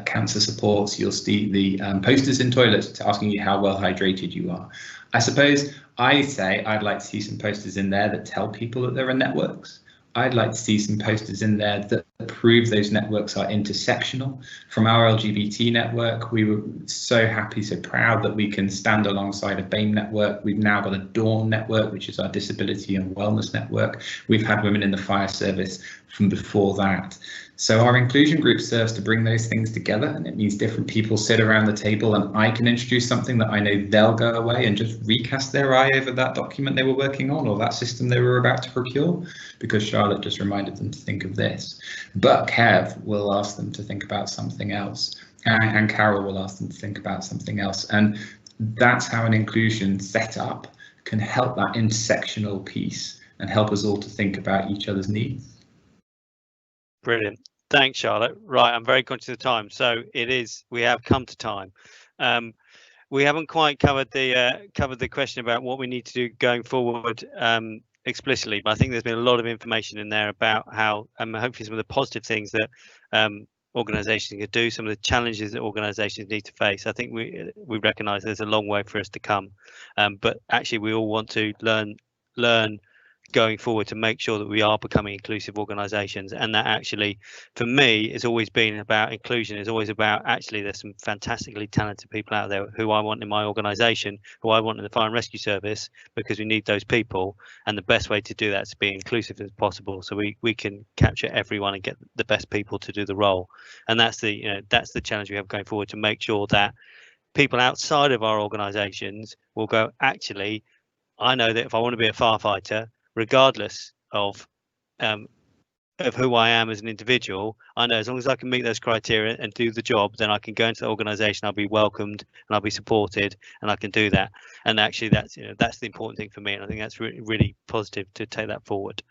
cancer supports. You'll see the posters in toilets asking you how well hydrated you are. I suppose I say I'd like to see some posters in there that tell people that there are networks. I'd like to see some posters in there that prove those networks are intersectional. From our LGBT network, we were so happy, so proud that we can stand alongside a BAME network. We've now got a Dawn network, which is our disability and wellness network. We've had women in the fire service from before that. So our inclusion group serves to bring those things together, and it means different people sit around the table and I can introduce something that I know they'll go away and just recast their eye over that document they were working on or that system they were about to procure, because Charlotte just reminded them to think of this. But Kev will ask them to think about something else, and Carol will ask them to think about something else. And that's how an inclusion setup can help that intersectional piece and help us all to think about each other's needs. Brilliant. Thanks, Charlotte. Right, I'm very conscious of time, so we have come to time. We haven't quite covered the question about what we need to do going forward explicitly, but I think there's been a lot of information in there about how hopefully some of the positive things that organisations can do, some of the challenges that organisations need to face. I think we recognise there's a long way for us to come, but actually we all want to learn going forward to make sure that we are becoming inclusive organisations. And that actually, for me, it's always been about inclusion. It's always about actually there's some fantastically talented people out there who I want in my organisation, who I want in the fire and rescue service, because we need those people. And the best way to do that is to be inclusive as possible, so we can capture everyone and get the best people to do the role. And that's the challenge we have going forward, to make sure that people outside of our organisations will go, actually, I know that if I want to be a firefighter, regardless of who I am as an individual, I know as long as I can meet those criteria and do the job, then I can go into the organisation, I'll be welcomed and I'll be supported, and I can do that. And actually that's the important thing for me, and I think that's really positive to take that forward.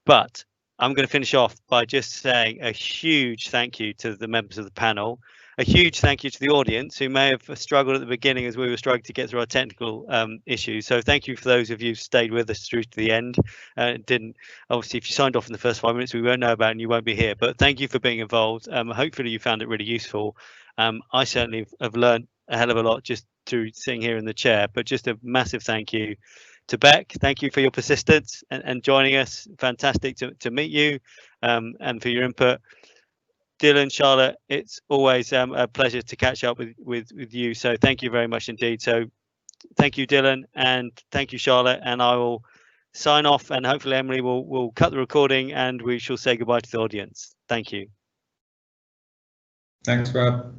But I'm going to finish off by just saying a huge thank you to the members of the panel. A huge thank you to the audience who may have struggled at the beginning as we were struggling to get through our technical issues. So thank you for those of you who stayed with us through to the end. Obviously, if you signed off in the first 5 minutes, we won't know about it and you won't be here. But thank you for being involved. Hopefully you found it really useful. I certainly have learned a hell of a lot just through sitting here in the chair. But just a massive thank you to Beck. Thank you for your persistence and joining us. Fantastic to meet you and for your input. Dylan, Charlotte, it's always a pleasure to catch up with you. So thank you very much indeed. So thank you, Dylan, and thank you, Charlotte. And I will sign off, and hopefully Emily will cut the recording and we shall say goodbye to the audience. Thank you. Thanks, Rob.